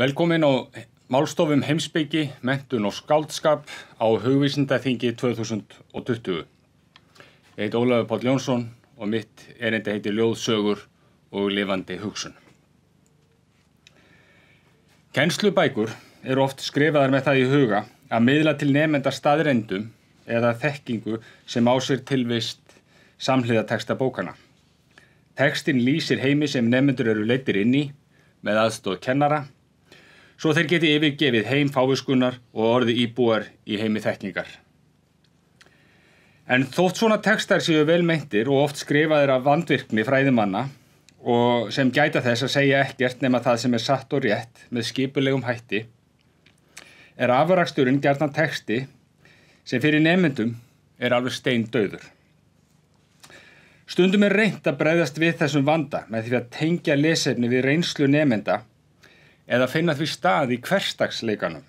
Velkomin á málstofum heimspeki, menntun og skáldskap á Hugvísindaþingi 2020. Ég heiti Ólafur Páll Jónsson og mitt erindi heitir Ljóðsögur og lifandi hugsun. Kennslubækur eru oft skrifaðar með það í huga að miðla til nemenda staðreyndum eða þekkingu sem á sér tilvist samhliða texta bókana. Textin lýsir heimi sem nemendur eru leiddir inn í með aðstoð kennara, svo þeir geti yfirgefið heim fáviskunnar og orðið íbúar í heimi þekkingar. En þótt svona textar séu vel meintir og oft skrifaðir af vandvirkni fræðimanna og sem gæta þess að segja ekkert nema það sem er satt og rétt með skipulegum hætti, er afraksturinn gjarnan texti sem fyrir nemendum er alveg steindauður. Stundum er reynt að bregðast við þessum vanda með því að tengja lesefni við reynslu nemenda eða finna því stað í hversdagsleikanum,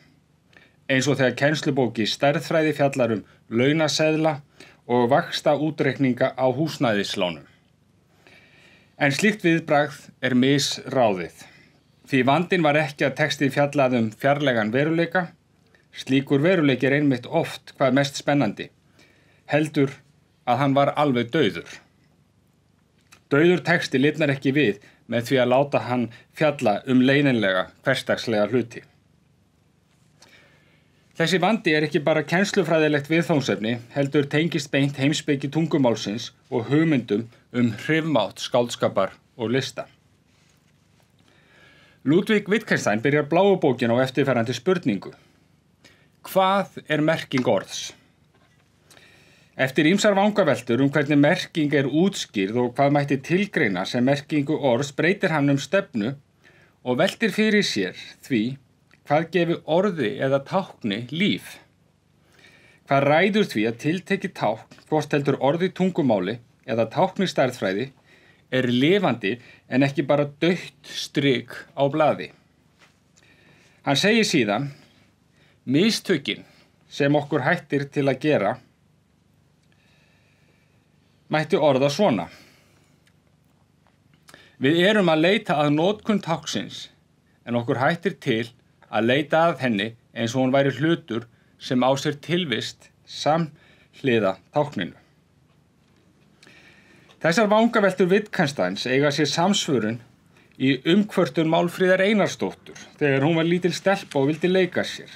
eins og þegar kennslubóki stærðfræði fjallar launaseðla og vaxta útreikninga á húsnæðislánum. En slíkt viðbragð er misráðið, því vandinn var ekki að textið fjallaði fjarlægan veruleika, slíkur veruleiki er einmitt oft hvað mest spennandi, heldur að hann var alveg dauður. Dauður texti lifnar ekki við með því að láta hann fjalla leiðinlega hversdagslega hluti. Þessi vandi er ekki bara kennslufræðilegt viðfangsefni, heldur tengist beint heimspeki tungumálsins og hugmyndum hrifmátt skáldskapar og lista. Ludwig Wittgenstein byrjar bláu bókina á eftirfarandi spurningu: Hvað er merking orðs? Eftir ýmsar vangaveltur hvernig merking er útskýrð og hvað mætti tilgreina sem merkingu orðs breytir hann stefnu og veltir fyrir sér því hvað gefi orði eða tákni líf. Hvað ræður því að tiltekið tákn, hvort heldur orði tungumáli eða tákni stærðfræði, er lifandi en ekki bara dautt strik á blaði. Hann segir síðan: mistökin sem okkur hættir til að gera mætti orða svona: Við erum að leita að notkun táknsins, en okkur hættir til að leita að henni eins og hún væri hlutur sem á sér tilvist samhliða tákninu. Þessar vangaveltur Wittgensteins eiga sér samsvörun í umkvörtun Málfríðar Einarsdóttur þegar hún var lítil stelpa og vildi leika sér.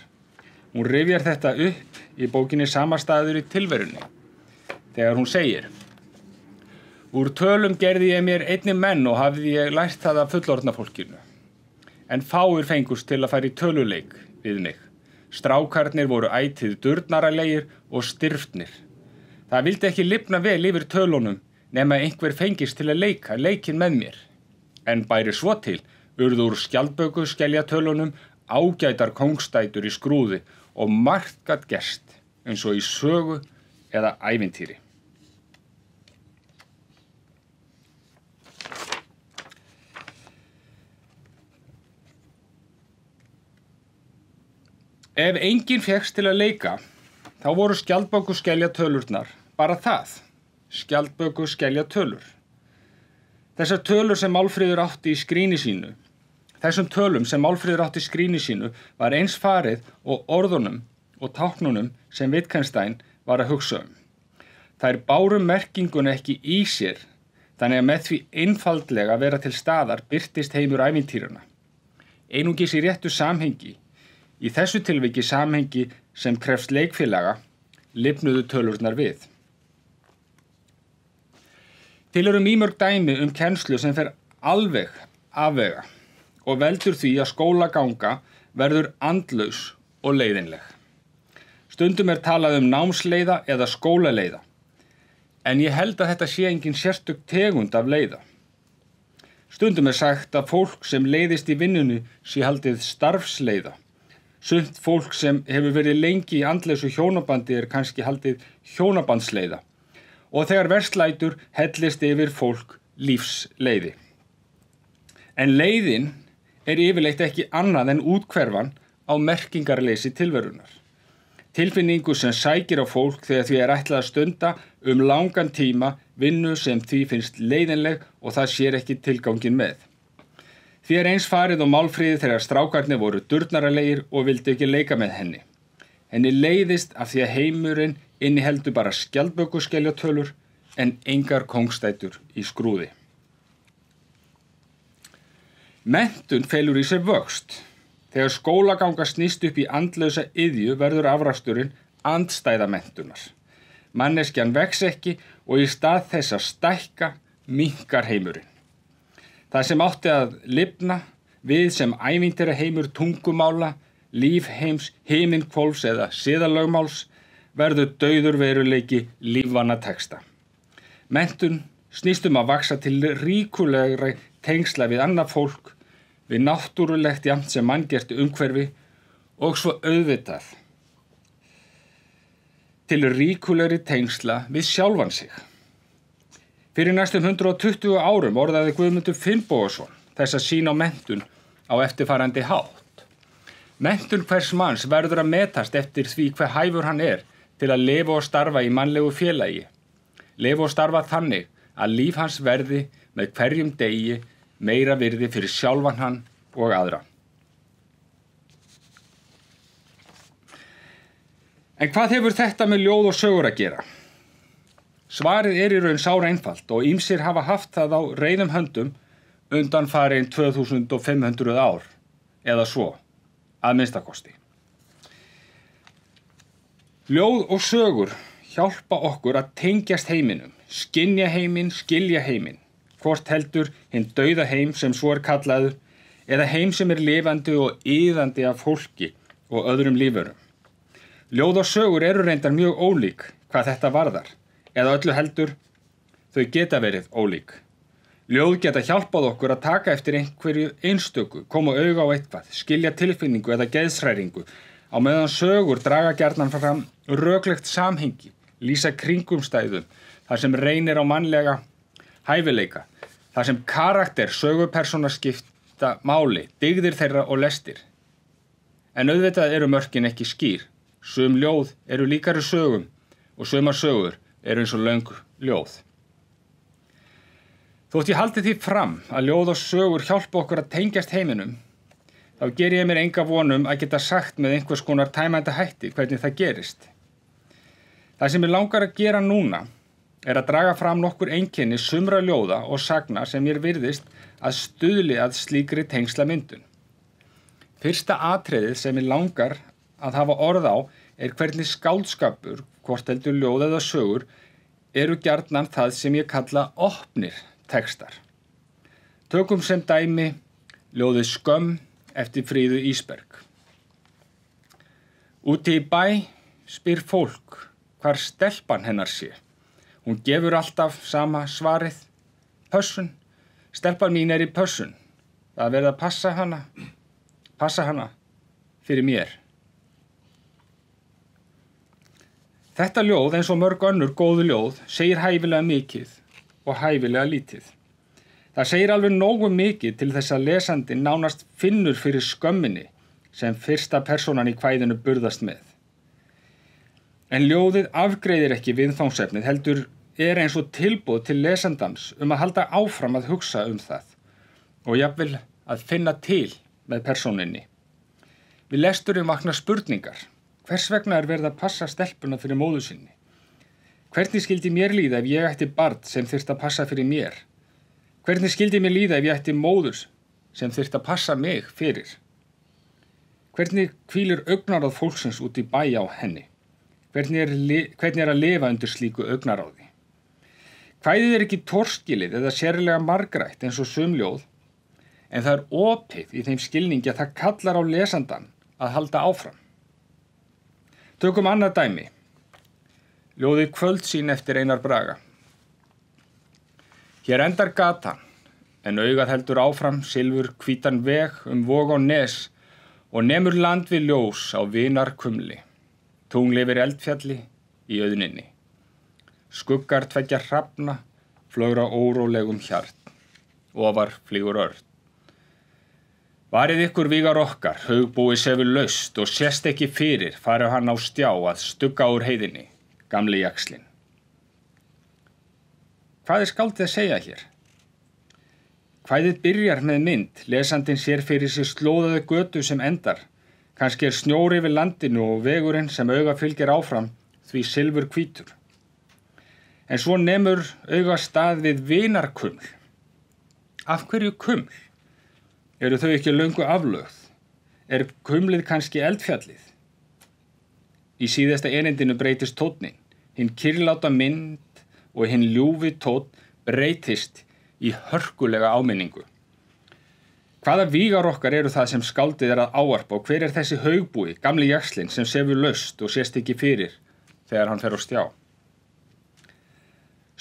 Hún rifjar þetta upp í bókinni Samastaður í tilverunni, þegar hún segir: Úr tölum gerði ég mér einnig menn og hafði ég lært það af fullorðna fólkinu. En fáir fengust til að fara í töluleik við mig. Strákarnir voru ætíð durnaralegir og styrftnir. Það vildi ekki lifna vel yfir tölunum nema einhver fengist til að leika leikinn með mér. En bæri svo til urðu úr skjaldböku skeljatölunum ágætar kóngstætur í skrúði og margt gat gerst eins og í sögu eða ævintýri. Ef enginn fékkst til að leika, þá voru skjaldböku skeljatölurnar bara það, skjaldböku skeljatölur. Þessar tölur sem Málfríður átti í skríni sínu, þessum tölum sem Málfríður átti í skríni sínu var eins farið og orðunum og táknunum sem Wittgenstein var að hugsa Þær báru merkinguna ekki í sér, þannig að með því einfaldlega vera til staðar birtist heimur ævintýranna. Einungis í réttu samhengi, í þessu tilviki samhengi sem krefst leikfélaga, lifnuðu tölurnar við. Til eru mýmörg dæmi kennslu sem fer alveg afvega og veldur því að skólaganga verður andlaus og leiðinleg. Stundum er talað námsleiða eða skólaleiða, en ég held að þetta sé engin sérstök tegund af leiða. Stundum er sagt að fólk sem leiðist í vinnunni sé haldið starfsleiða. Sumt fólk sem hefur verið lengi í andlausu hjónabandi er kannski haldið hjónabandsleiða og þegar verst lætur hellist yfir fólk lífsleiði. En leiðin er yfirleitt ekki annað en úthverfan á merkingarleysi tilverunar. Tilfinningu sem sækir á fólk þegar því er ætlað að stunda langan tíma vinnu sem því finnst leiðinleg og það sér ekki tilganginn með. Því eins farið og Málfríði þegar strákarnir voru durnaralegir og vildu ekki leika með henni. Henni leiðist af því að heimurinn inniheldur bara skjaldbökuskeljatölur en engar kóngstætur í skrúði. Menntun felur í sér vöxt. Þegar skólaganga snýst upp í andlausa iðju verður afraksturinn andstæða menntunar. Manneskjan vex ekki og í stað þess að stækka minnkar heimurinn. Það sem átti að lifna við sem ævintýraheimur tungumála, lífheims, himinhvolfs eða siðalögmáls verður dauður veruleiki lífvana texta. Menntun snýst að vaxa til ríkulegri tengsla við annað fólk, við náttúrulegt jafnt sem manngert umhverfi og svo auðvitað til ríkulegri tengsla við sjálfan sig. Fyrir næstum 120 árum orðaði Guðmundur Finnbogason þessa sýn á menntun á eftirfarandi hátt. Menntun hvers manns verður að metast eftir því hve hæfur hann til að lifa og starfa í mannlegu félagi. Lifa og starfa þannig að líf hans verði með hverjum degi meira virði fyrir sjálfan hann og aðra. En hvað hefur þetta með ljóð og sögur að gera? Svarið í raun sáreinfalt og ýmsir hafa haft það á reiðum höndum undanfarin 2500 ár eða svo, að minnstakosti. Ljóð og sögur hjálpa okkur að tengjast heiminum, skynja heiminn, skilja heiminn, hvort heldur hinn dauða heim sem svo kallaður eða heim sem lifandi og iðandi af fólki og öðrum lífverum. Ljóð og sögur eru reyndar mjög ólík hvað þetta varðar, eða öllu heldur, þau geta verið ólík. Ljóð geta hjálpað okkur að taka eftir einhverju einstöku, koma auga á eitthvað, skilja tilfinningu eða geðshræringu, á meðan sögur draga gjarnan fram röklegt samhengi, lýsa kringumstæðum, þar sem reynir á mannlega hæfileika, þar sem karakter sögupersóna skipta máli, dygðir þeirra og lestir. En auðvitað eru mörkin ekki skýr. Sum ljóð eru líkari sögum og sumar sögur eru eins og löng ljóð. Þótt ég haldi því fram að ljóð og sögur hjálpa okkur að tengjast heiminum, þá geri ég mér enga vonum að geta sagt með einhvers konar tæmandi hætti hvernig það gerist. Það sem ég langar að gera núna að draga fram nokkur einkenni sumra ljóða og sagna sem mér virðist að stuðli að slíkri tengslamyndun. Fyrsta atriðið sem ég langar að hafa orð á hvernig skáldskapur, hvort heldur ljóð eða sögur, eru gjarnan það sem ég kalla opnir textar. Tökum sem dæmi ljóðið Skömm eftir Fríðu Ísberg. Úti í bæ spyr fólk hvar stelpan hennar sé. Hún gefur alltaf sama svarið. Pössun. Stelpan mín í pössun. Það verið að passa hana fyrir mér. Þetta ljóð, eins og mörg önnur góðu ljóð, segir hæfilega mikið og hæfilega lítið. Það segir alveg nógu mikið til þess að lesandinn nánast finnur fyrir skömminni sem fyrsta persónan í kvæðinu burðast með. En ljóðið afgreiðir ekki viðfangsefnið, heldur eins og tilboð til lesandans að halda áfram að hugsa það og jafnvel að finna til með persóninni. Við lesturinn vakna spurningar. Hvers vegna verið að passa stelpuna fyrir móður sinni? Hvernig skildi mér líða ef ég ætti barn sem þyrfti að passa fyrir mér? Hvernig skildi mér líða ef ég ætti móður sem þyrfti að passa mig fyrir? Hvernig hvílir augnaráð fólksins út í bæ á henni? Hvernig að lifa undir slíku augnaráði? Kvæðið ekki torskilið eða sérlega margrætt eins og sum ljóð, en það opið í þeim skilningi að það kallar á lesandann að halda áfram. Tökum annað dæmi. Ljóðið Kvöldsýn eftir Einar Braga. Hér endar gatan, en augað heldur áfram silfur hvítan veg vog og nes og nemur land við ljós á vinarkumli. Tungl yfir eldfjalli í auðninni. Skuggar tveggja hrafna flögra órólegum hjarn. Ofar flýgur örn. Varið ykkur vígar okkar, hugbúi sefur laust og sést ekki fyrir, farið hann á stjá að stugga úr heiðinni, gamli jaxlinn. Hvað skáldið að segja hér? Kvæðið byrjar með mynd, lesandinn sér fyrir sér slóðaðu götu sem endar. Kannski snjór yfir landinu og vegurinn sem auga fylgir áfram því silfur hvítur. En svo nemur auga stað við vinarkuml. Af hverju kuml? Eru þau ekki löngu aflögð? Er kumlið kannski eldfjallið? Í síðasta erindinu breytist tónninn. Hinn kyrrláta mynd og hinn ljúfi tónn breytist í hörkulega áminningu. Hvaða vígar okkar eru það sem skáldið að ávarpa og hver er þessi haugbúi, gamli jaxlinn sem sefur laust og sést ekki fyrir þegar hann fer á stjá?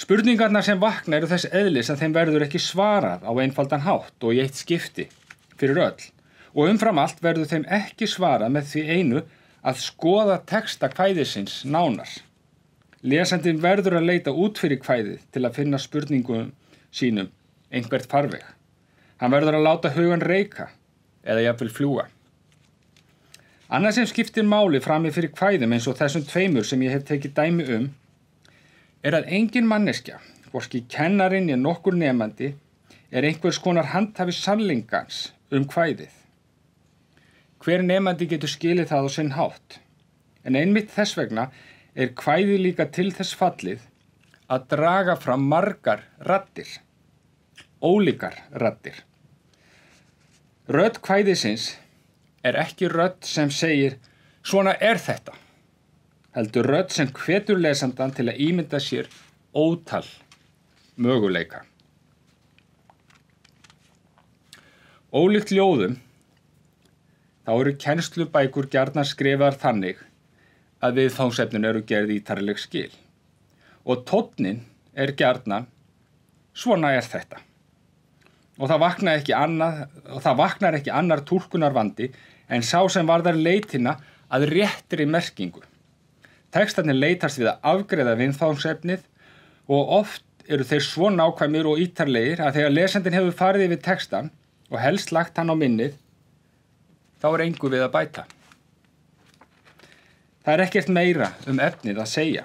Spurningarnar sem vakna eru þess eðlis að þeim verður ekki svarað á einfaldan hátt og í eitt skipti fyrir öll og umfram allt verður þeim ekki svarað með því einu að skoða texta kvæðisins nánar. Lesandinn verður að leita út fyrir kvæðið til að finna spurningum sínum einhvert farveg. Hann verður að láta hugan reika eða jafnvel fljúga. Annað sem skiptir máli frammi fyrir kvæðum eins og þessum tveimur sem ég hef tekið dæmi er að engin manneskja, hvorki kennarinn né nokkur nemandi, er einhvers konar handhafi sannleikans kvæðið. Hver nemandi getur skilið það á sinn hátt, en einmitt þess vegna er kvæðið líka til þess fallið að draga fram margar raddir, ólíkar raddir. Rödd kvæðisins er ekki rödd sem segir svona er þetta, heldur rödd sem hvetur lesandann til að ímynda sér ótal möguleika. Ólíkt ljóðum, þá eru kennslubækur gjarnan skrifaðar þannig að viðfangsefnin eru gerð ítarleg skil. Og tónninn er gjarnan, svona er þetta. Og það vaknar ekki annar túlkunarvandi en sá sem varðar leitina að réttri merkingu. Textarnir leitast við að afgreiða viðfangsefnið og oft eru þeir svo nákvæmir og ítarlegir að þegar lesandinn hefur farið yfir textan og helst lagt hann á minnið, þá er engu við að bæta. Það er ekkert meira efnið að segja.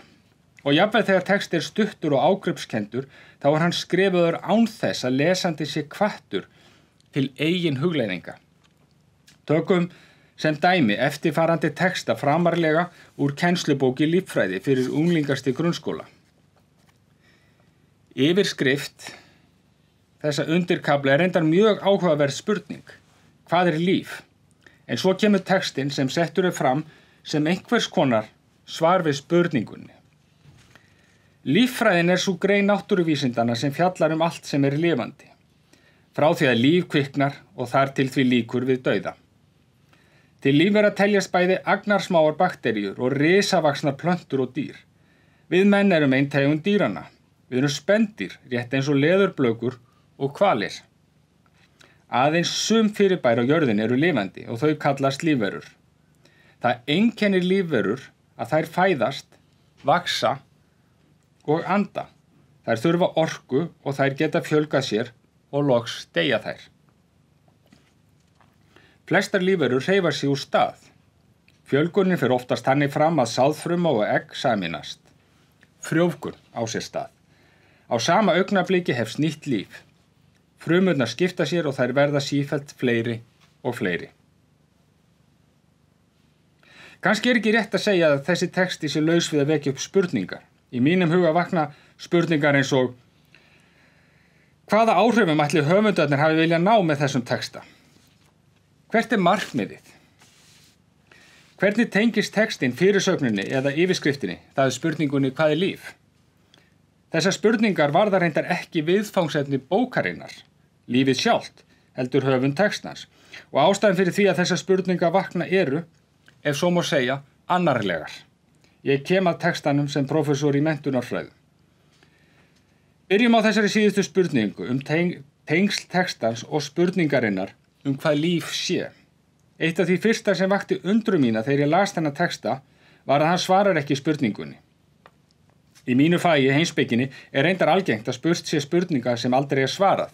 Og jafnvel þegar text er stuttur og ágripskendur, þá er hann skrifaður án þess að lesandi sé hvattur til eigin hugleiðinga. Tökum sem dæmi eftirfarandi texta framarlega úr kennslubók í líffræði fyrir unglingastig grunnskóla. Yfirskrift þessa undirkafla er reyndar mjög áhugaverð spurning. Hvað er líf? En svo kemur textinn sem settur fram sem einhvers konar svar við spurningunni. Líffræðin er sú grein náttúruvísindana sem fjallar allt sem er lifandi, frá því að líf kviknar og þar til því líkur við dauða. Til lífvera teljast bæði agnarsmáar bakteríur og risavaxnar plöntur og dýr. Við menn erum ein tegund dýranna. Við erum spendýr, rétt eins og leðurblökur og hvalir. Aðeins sum fyrirbæri á jörðinni eru lifandi og þau kallast lífverur. Það einkennir lífverur að þær fæðast, vaxa og anda. Þær þurfa orku og þær geta fjölgað sér og loks deyja þær. Flestar lífverur hreyfa sig úr stað. Fjölgunin fer oftast þannig fram að sáðfruma og egg sameinast. Frjóvgun á sér stað. Á sama augnabliki hefst nýtt líf. Frumurnar skipta sér og þær verða sífellt fleiri og fleiri. Kannski er ekki rétt að segja að þessi texti sé laus við að vekja upp spurningar. Í mínum huga vakna spurningar eins og hvaða áhrifum ætli höfundarnir hafi viljað ná með þessum texta? Hvert er markmiðið? Hvernig tengist textinn fyrirsögninni eða yfirskriftinni? Það er spurningunni hvað er líf? Þessar spurningar varða reyndar ekki viðfangsefni bókarinnar, lífið sjálft, heldur höfund textans. Og ástæðan fyrir því að þessar spurningar vakna eru, ef svo má segja, annarlegar. Ég kem að textanum sem prófessor í menntunarfræðum. Byrjum á þessari síðustu spurningu tengsl textans og spurningarinnar hvað líf sé. Eitt af því fyrsta sem vakti undrun mína þegar ég las þennan texta var að hann svarar ekki spurningunni. Í mínu fagi, heimspekinni, er reyndar algengt að spurt sé spurningar sem aldrei er svarað.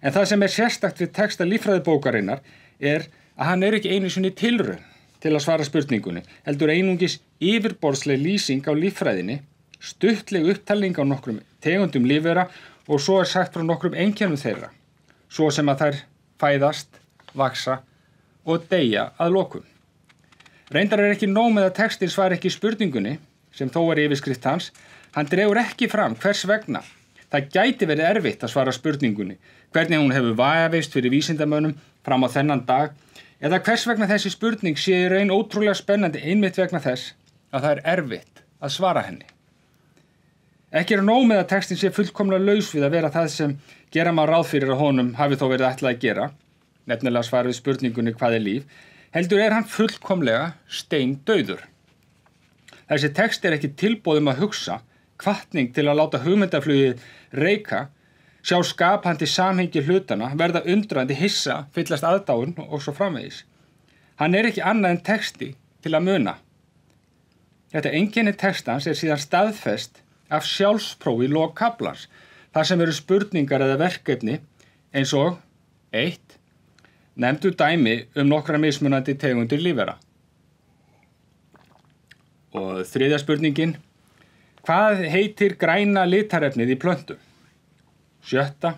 En það sem er sérstakt við texta líffræðibókarinnar er að hann er ekki einu sinni tilraun til að svara spurningunni, heldur einungis yfirborðsleg lýsing á líffræðinni, stuttleg upptalning á nokkrum tegundum lífvera og svo er sagt frá nokkrum einkennum þeirra, svo sem að þær fæðast, vaksa og deyja að lokum. Reyndar ekki nóg með að textinn svari ekki spurningunni, sem þó yfirskrift hans, hann dregur ekki fram hvers vegna. Það gæti verið erfitt að svara spurningunni, hvernig hún hefur vafist fyrir vísindamönnum fram á þennan dag, eða hvers vegna þessi spurning sé í raun ótrúlega spennandi einmitt vegna þess að það erfitt að svara henni. Ekki nóg með að textinn sé fullkomlega laus við að vera það sem gera má ráð fyrir að honum hafi þó verið ætlað að gera, nefnilega svar við spurningunni hvað líf, heldur hann fullkomlega steindauður. Þessi text ekki tilboð að hugsa, hvatning til að láta hugmyndaflugið reika, sjá skapandi samhengi hlutana, verða undrandi, hissa, fyllast aðdáun og svo framvegis. Hann ekki annað en texti til að muna. Þetta einkenni textans síðan staðfest af sjálfsprófi í lok kaflans, þar sem eru spurningar eða verkefni eins og 1. Nefndu dæmi nokkra mismunandi tegundir lífvera. Og 3. spurningin, hvað heitir græna litarefnið í plöntum? 7.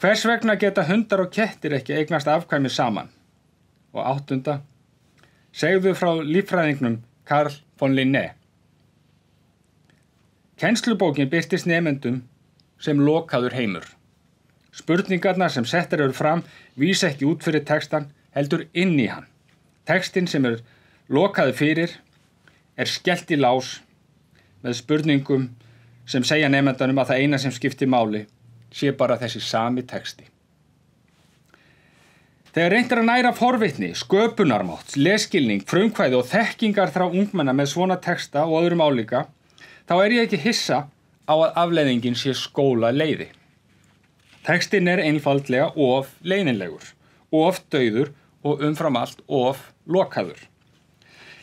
Hvers vegna geta hundar og kettir ekki eignast afkvæmi saman? Og 8. Segðu frá líffræðingnum Carl von Linné. Kennslubókin birtist nemendum sem lokaður heimur. Spurningarnar sem settar eru fram vísa ekki út fyrir textan, heldur inn í hann. Textin sem lokaður fyrir skellt í lás með spurningum sem segja nemendanum að það eina sem skiptir máli sé bara þessi sami texti. Þegar reynt að næra forvitni, sköpunarmátt, lesskilning, frumkvæði og þekkingar frá ungmenna með svona texta og öðrum álíka, þá ég ekki hissa á að afleiðingin sé skólaleiði. Textinn einfaldlega of leiðinlegur, of dauður og umfram allt of lokaður.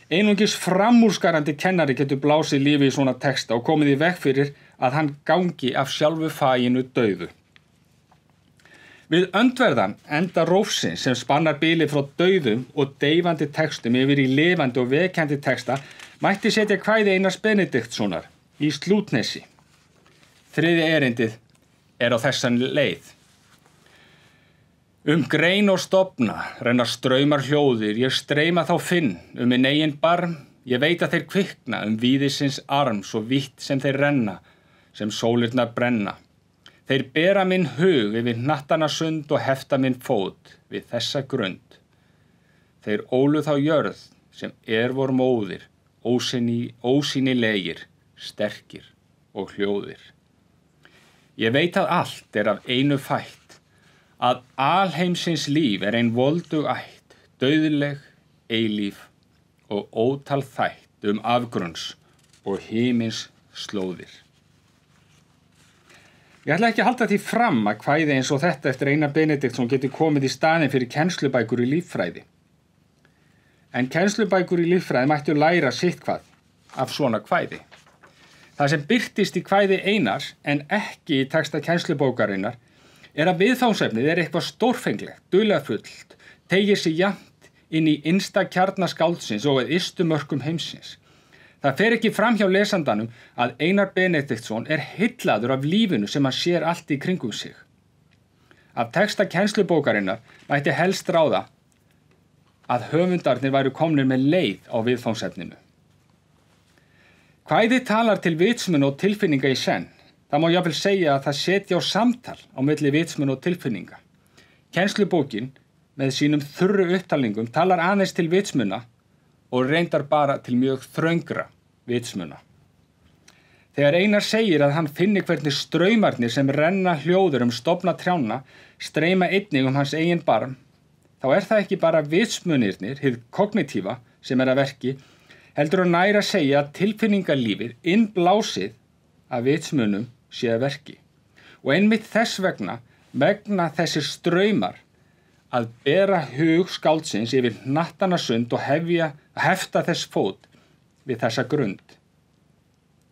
Einungis framúrskarandi kennari getur blásið lífi í svona texta og komið í veg fyrir að hann gangi af sjálfu faginu dauðu. Við öndverðan enda rófsins sem spannar bilið frá dauðum og deyfandi textum yfir í lifandi og vekjandi texta mætti setja kvæði Einars Benediktssonar í Slútnesi. 3. erindið á þessan leið. Grein og stofna renna straumar hljóðir, ég streyma þá finn minn eigin barm, ég veit að þeir kvikna víðisins arms og vítt sem þeir renna, sem sólirnar brenna. Þeir bera minn hug yfir hnattana sund og hefta minn fót við þessa grund. Þeir ólu þá jörð sem vor móðir, ósýnilegir, sterkir og hljóðir. Ég veit að allt af einu fætt, að alheimsins líf ein voldug ætt, dauðleg, eilíf og ótal þætt afgrunns og himins slóðir. Ég ætla ekki að halda því fram að kvæði eins og þetta eftir Einar Benediktsson geti komið í staðinn fyrir kennslubækur í líffræði. En kennslubækur í líffræði mættu læra sitthvað af svona kvæði. Það sem birtist í kvæði Einars en ekki í texta kennslubókarinnar að viðfangsefnið eitthvað stórfenglegt, dularfullt, teygir sig jafnt inn í innsta kjarna skáldsins og að ystu mörkum heimsins. Það fer ekki fram hjá lesandanum að Einar Benediktsson heillaður af lífinu sem hann sér allt í kringum sig. Af texta kennslubókarinnar mætti helst ráða að höfundarnir væru komnir með leið á viðfangsefninu. Kvæðið talar til vitsmuna og tilfinninga í senn. Það má jafnvel segja að það setja á samtal á milli vitsmuna og tilfinninga. Kennslubókin með sínum þurru upptalningum talar aðeins til vitsmuna og reyndar bara til mjög þröngra vitsmuna. Þegar Einar segir að hann finni hvernig straumarnir sem renna hljóður stofna trjána streyma einnig hans eigin barm, þá það ekki bara vitsmunirnir, hið kognitíva sem að verki, heldur nær að segja að tilfinningalífið innblásið af vitsmunum sé að verki. Og einmitt þess vegna þessir straumar að bera hug skáldsins yfir hnattana sund og hefta þess fót við þessa grund.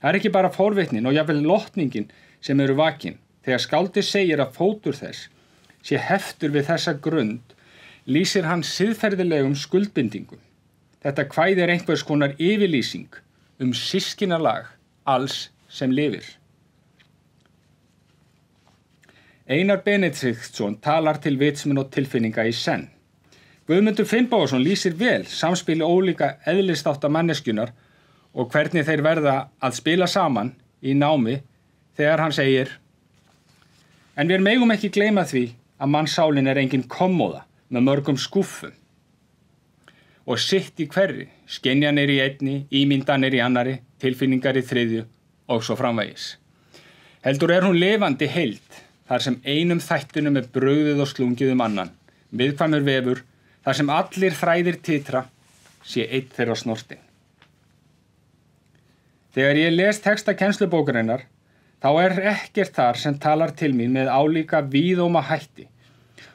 Það ekki bara forvitnin og jafnvel lotningin sem eru vakin. Þegar skáldið segir að fótur þess sé heftur við þessa grund, lýsir hann siðferðilegum skuldbindingum. Þetta kvæði einhvers konar yfirlýsing systkinalag alls sem lifir. Einar Benediktsson talar til vitsmun og tilfinninga í senn. Guðmundur Finnbogason lýsir vel samspili ólíka eðlisþátta manneskjunnar og hvernig þeir verða að spila saman í námi þegar hann segir: En við megum ekki gleyma því að mannsálin engin kommóða með mörgum skúffum og sitt í hverri, skynjanir í einni, ímyndanir í annari, tilfinningar í þriðju og svo framvegis. Heldur hún lifandi heild, þar sem einum þættinum brugðið og slungið annan, viðkvæmur vefur, þar sem allir þræðir titra, sé einn þeirra snortinn. Þegar ég les texta kennslubókarinnar, þá ekkert þar sem talar til mín með álíka víðóma hætti.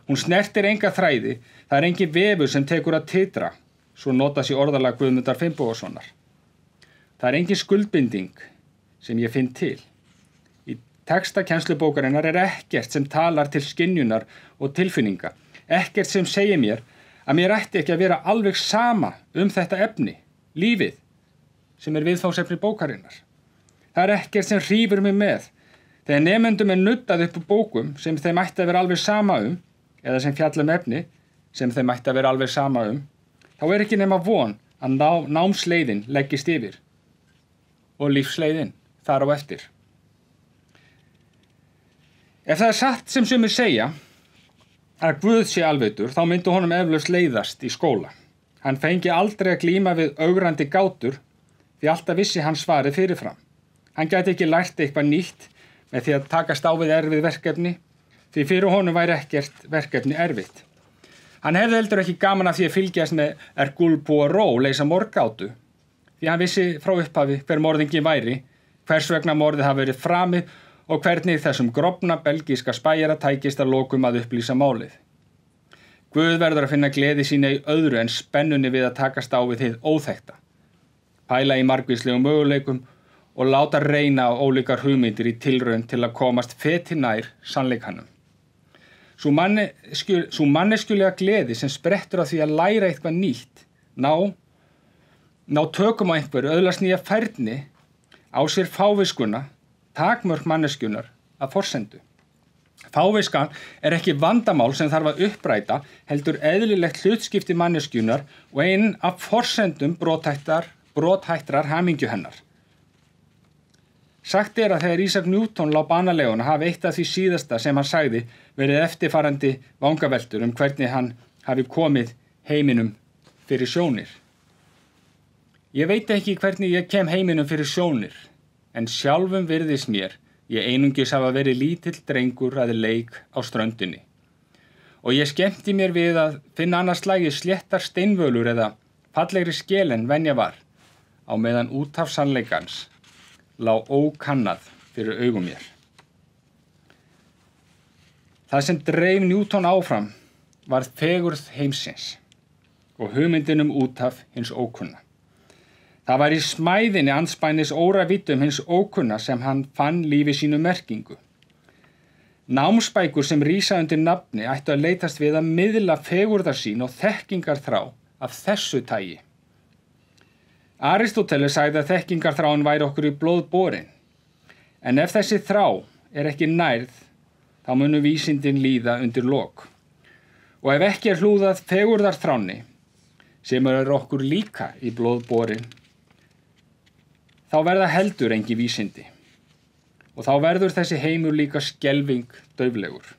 Hún snertir enga þræði, það engin vefur sem tekur að titra, svo nota sér orðalag Guðmundar Finnbogasonar. Það engin skuldbinding sem ég finn til. Í texta kennslubókarinnar ekkert sem talar til skynjunar og tilfinninga, ekkert sem segir mér að mér ætti ekki að vera alveg sama þetta efni, lífið, sem viðfangsefni bókarinnar. Það ekkert sem hrífur mig með. Þegar nemendum nuddað upp úr bókum sem þeim ætti að vera alveg sama eða sem fjalla efni sem þeim ætti að vera alveg sama þá ekki nema von að námsleiðin leggist yfir og lífsleiðin þar á eftir. Ef það satt sem sumir segja að Guð sé alvitur, þá myndi honum eflaust leiðast í skóla. Hann fengi aldrei að glíma við ögrandi gátur því alltaf vissi hann svarið fyrirfram. Hann gæti ekki lært eitthvað nýtt með því að takast á við erfið verkefni, því fyrir honum væri ekkert verkefni erfitt. Hann hefði heldur ekki gaman af því að fylgjast með Hercule Poirot leysa morðgátu, því hann vissi frá upphafi hver morðinginn væri, hvers vegna morðið hafi verið framið og hvernig þessum grofna belgíska spæjara tækist að lokum að upplýsa málið. Guð verður að finna gleði sína í öðru en spennunni við að takast á við hið óþekkta, pæla í margvíslegum möguleikum og láta reyna á ólíkar hugmyndir í tilraun til að komast feti nær sannleikanum. Sú manneskjulega gleði sem sprettur af því að læra eitthvað nýtt, ná tökum á einhverju, öðlast nýja færni, á sér fáviskuna, takmörk manneskjunar að forsendu. Fáviskan ekki vandamál sem þarf að uppræta, heldur eðlilegt hlutskipti manneskjunar og ein af forsendum brothættrar hamingju hennar. Sagt að þegar Isaac Newton lá banaleguna hafi eitt af því síðasta sem hann sagði verið eftirfarandi vangaveltur hvernig hann hafi komið heiminum fyrir sjónir. Ég veit ekki hvernig ég kem heiminum fyrir sjónir, en sjálfum virðist mér ég einungis hafa verið lítill drengur að leik á ströndinni. Og ég skemmti mér við að finna annars slagi sléttar steinvölur eða fallegri skel en venja var, á meðan úthaf sannleikans lá ókannað fyrir augum mér. Það sem dreif Newton áfram var fegurð heimsins og hugmyndin úthaf hins ókunna. Það var í smæðinni andspænis óravítum hins ókunna sem hann fann lífi sínu merkingu. Námsbækur sem rísa undir nafni ættu að leitast við að miðla fegurðar sín og þekkingarþrá af þessu tagi. Aristóteles sagði að þekkingarþráin væri okkur í blóð borin, en ef þessi þrá ekki nærð, þá munu vísindin líða undir lok. Og ef ekki hlúðað fegurðarþránni, sem okkur líka í blóð borin, þá verða heldur engin vísindi. Og þá verður þessi heimur líka skelfing dauflegur.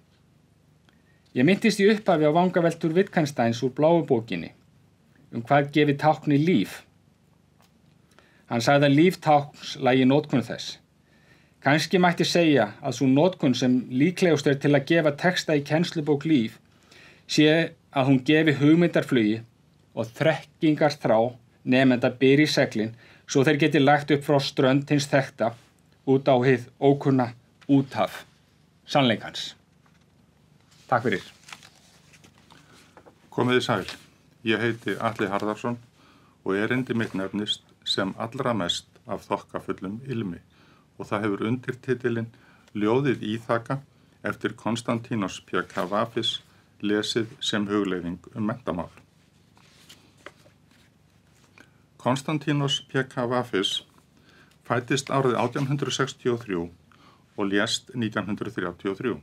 Ég minntist í upphafi á vangaveltur Wittgensteins úr bláu bókinni, hvað gefi tákni líf. Hann sagði að líftákns lægi notkun þess. Kannski mætti segja að sú notkun sem líklegust til að gefa texta í kennslubók líf sé að hún gefi hugmyndarflugi og þekkingarþrá nemenda byr í seglin svo þeir geti lagt upp frá strönd hins þekkta út á hið ókunna úthaf sannleikans. Takk fyrir. Komiði sæl. Ég heiti Atli Harðarsson og erindi mitt nefnist sem allra mest af þokkafullum ilmi og það hefur undirtitilinn Ljóðið íþaka eftir Konstantínos Pjakavafis lesið sem hugleiðing menntamál. Konstantínos Pjakavafis fæddist árið 1863 og lést 1933.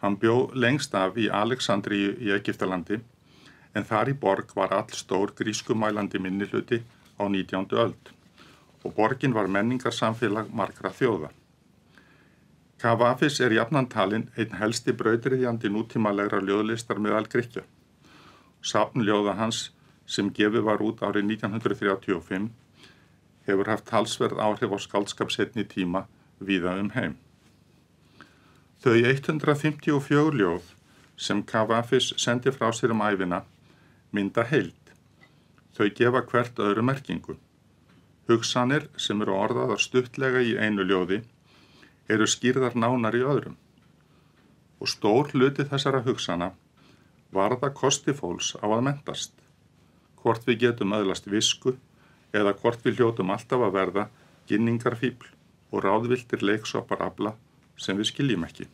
Hann bjó lengst af í Alexandríu í Egyptalandi, en þar í borg var allstór grískumælandi minnihluti á 19. öld og borgin var menningarsamfélag margra þjóða. Kavafis jafnan talinn einn helsti brautryðjandi nútímalegra ljóðlistar meðal Grikkja. Safn ljóða hans, sem gefið var út árið 1935, hefur haft talsverð áhrif á skáldskap seinni tíma víða heim. Þau 154 ljóð sem Kavafis sendi frá sér ævina mynda heild. Þau gefa hvert öðru merkingu. Hugsanir sem eru orðaðar stuttlega í einu ljóði eru skýrðar nánar í öðrum. Og stór hluti þessara hugsana varða kosti fólks á að menntast. Hvort við getum öðlast visku eða hvort við hljótum alltaf að verða ginningarfífl og ráðviltir leiksoppar afla sem við skiljum ekki.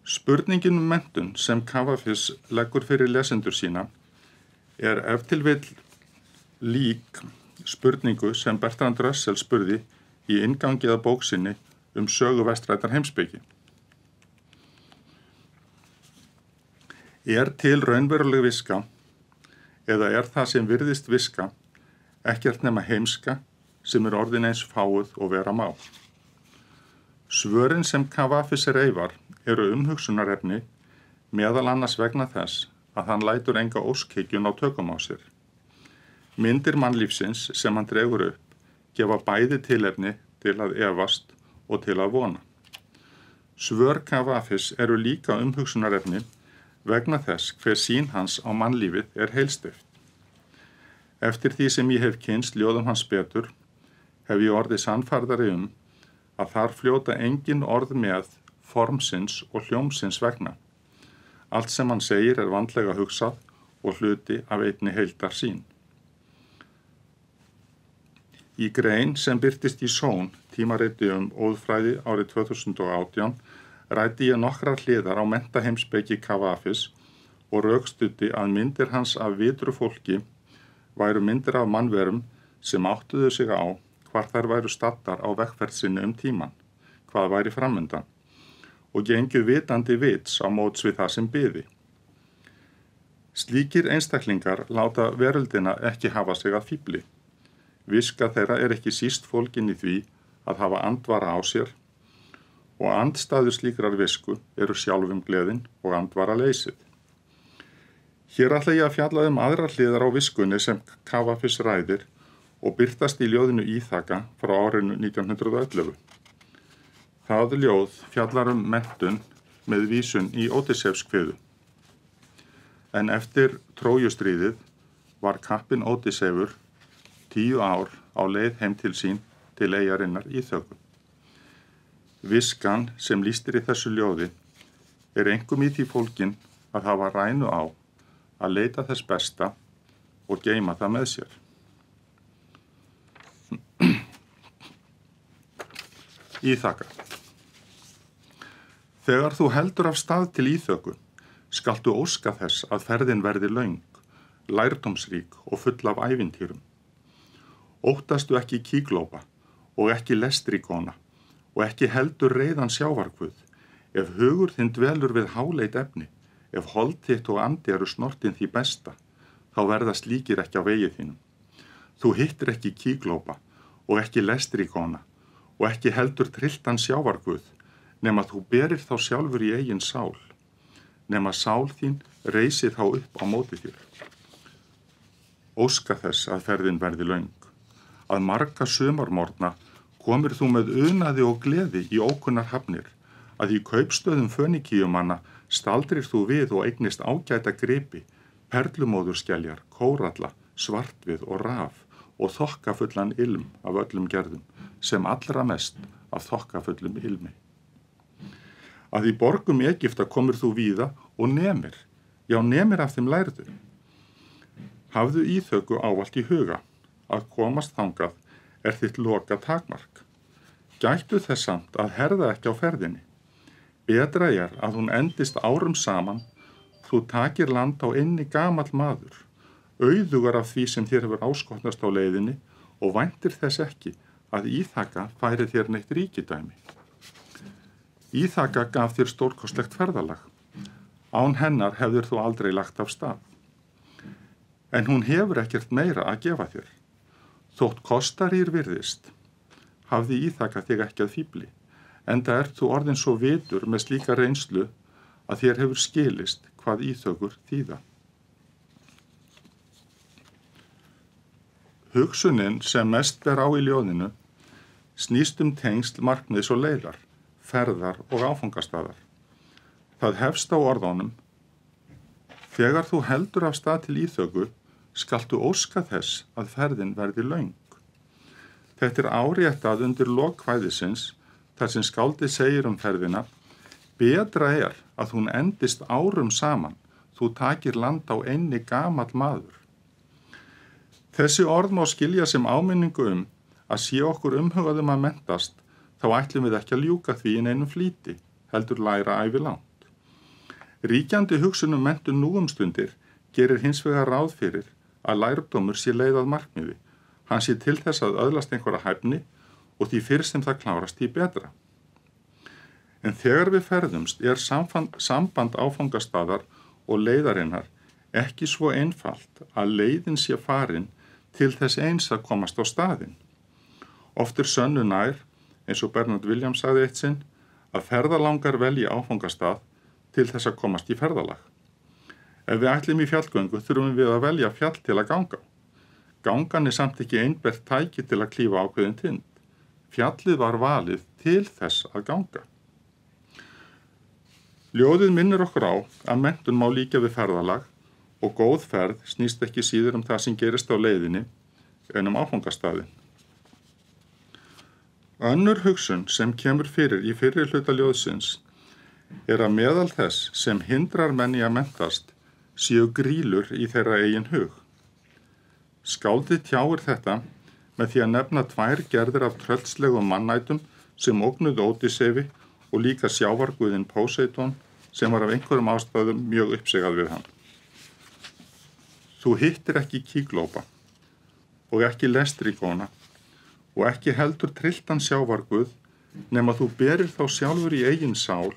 Spurningin menntun sem Kavafis leggur fyrir lesendur sína ef til vill lík spurningu sem Bertrand Russell spurði í inngangi að bók sinni sögu vestrænnar heimspeki. Til raunveruleg viska eða það sem virðist viska ekkert nema heimska sem orðin eins fáuð og vera má? Svörin sem Kavafis reifar eru umhugsunarefni meðal annars vegna þess að hann lætur enga óskhyggju á tökum á sér. Myndir mannlífsins sem hann dregur upp gefa bæði tilefni til að efast og til að vona. Svör Kavafis eru líka umhugsunarefni vegna þess hver sýn hans á mannlífið heilsteypt. Eftir því sem ég hef kynnst ljóðum hans betur, hef ég orðið sannfærðari að þar fljóta engin orð með formsins og hljómsins vegna. Allt sem hann segir vandlega hugsað og hluti af einni heildarsýn. Í grein sem birtist í Són, tímariti óðfræði árið 2018, ræddi ég nokkrar hliðar á menntaheimspeki Kavafis og rökstuddi að myndir hans af vitru fólki væru myndir af mannverum sem áttuðu sig á hvar þær væru staddar á vegferð sinni tíman, hvað væri framundan, og gengu vitandi vits á móts við það sem biði. Slíkir einstaklingar láta veröldina ekki hafa sig að fífli. Viska þeirra ekki síst fólgin í því að hafa andvara á sér og andstæður slíkrar visku eru sjálfum gleðin og andvara leysið. Hér ætla ég að fjalla aðrar hliðar á viskunni sem Kavafis ræðir og birtast í ljóðinu Íþaka frá árinu 1911. Það ljóð fjallar menntun með vísun í Ódysseifskviðu. En eftir Trójustríðið var kappinn Ódysseifur 10 ár á leið heim til sín til eyjarinnar Íþöku. Viskan sem lýstir í þessu ljóði einkum í því fólgin að hafa rænu á að leita þess besta og geyma það með sér. Íþaka. Þegar þú heldur af stað til Íþöku, skaltu óska þess að ferðin verði löng, lærdómsrík og full af ævintýrum. Óttastu ekki kíglópa og ekki lestrikóna og ekki heldur reiðan sjávarguð, ef hugur þinn dvelur við háleit efni, ef hold þitt og andi eru snortin því besta, þá verða slíkir ekki á vegi þínum. Þú hittir ekki kíglópa og ekki lestrikóna og ekki heldur trylltan sjávarguð, nema þú berir þá sjálfur í eigin sál, nema sál þín reisi þá upp á móti þér. Óska þess að ferðin verði löng, að marga sumarmorgna komir þú með unaði og gleði í ókunnar hafnir, að í kaupstöðum fönikíumanna staldrir þú við og eignist ágæta gripi, perlumóðurskeljar, kóralla, svartvið og raf og þokkafullan ilm af öllum gerðum, sem allra mest af þokkafullum ilmi. Að í borgum Egypta komir þú víða og nemir, já nemir af þeim lærðu. Hafðu Íþöku ávallt í huga, að komast þangað þitt loka takmark. Gættu þess samt að herða ekki á ferðinni. Betra að hún endist árum saman, þú takir land á inni gamall maður, auðugar af því sem þér hefur áskotnast á leiðinni og væntir þess ekki að Íþaka færi þér neitt ríkidæmi. Íþaka gaf þér stórkostlegt ferðalag. Án hennar hefðir þú aldrei lagt af stað. En hún hefur ekkert meira að gefa þér. Þótt kostarýr virðist, hafði Íþaka þig ekki að fífli, enda ert þú orðin svo vitur með slíka reynslu að þér hefur skilist hvað íþökur þýða. Hugsunin sem mest ber á í ljóðinu snýst tengsl markmiðs og leiðar, ferðar og áfangastaðar. Það hefst á orðunum: þegar þú heldur af stað til íþöku, skaltu óska þess að ferðin verði löng. Þetta er áréttað undir lok kvæðisins, þar sem skáldið segir ferðina: betra er að hún endist árum saman, þú takir land á einni gamall maður. Þessi orð má skilja sem áminningu að sé okkur umhugaðum að mentast, þá ætlum við ekki að ljúka því í neinum flýti, heldur læra ævilangt. Ríkjandi hugsunum menntun nú stundir gerir hins vegar ráð fyrir að lærdómur sé leið að markmiði. Hann sé til þess að öðlast einhverja hæfni og því fyrr sem það klárast því betra. En þegar við ferðumst er samband áfangastaðar og leiðarinnar ekki svo einfalt að leiðin sé farin til þess eins að komast á staðinn. Oft er sönnu nær, eins og Bernhard Williams sagði eitt sinn, að ferðalangar velji áfangastað til þess að komast í ferðalag. Ef við ætlum í fjallgöngu þurfum við að velja fjall til að ganga. Gangan er samt ekki einbert tæki til að klífa ákveðin tind. Fjallið var valið til þess að ganga. Ljóðið minnir okkur á að menntun má líka við ferðalag og góð ferð snýst ekki síður það sem gerist á leiðinni en áfangastaðinn. Önnur hugsun sem kemur fyrir í fyrri hluta ljóðsins er að meðal þess sem hindrar menn í að mentast séu grílur í þeirra eigin hug. Skáldið tjáir þetta með því að nefna 2 gerðir af tröllslegum mannætum sem ógnuðu Ódyssefi og líka sjávarguðinn Póseidon sem var af einhverjum ástæðum mjög uppsigað við hann. Þú hittir ekki Kíklópa og ekki Lestrigóna og ekki heldur trylltan sjávarguð nema þú berir þá sjálfur í eigin sál,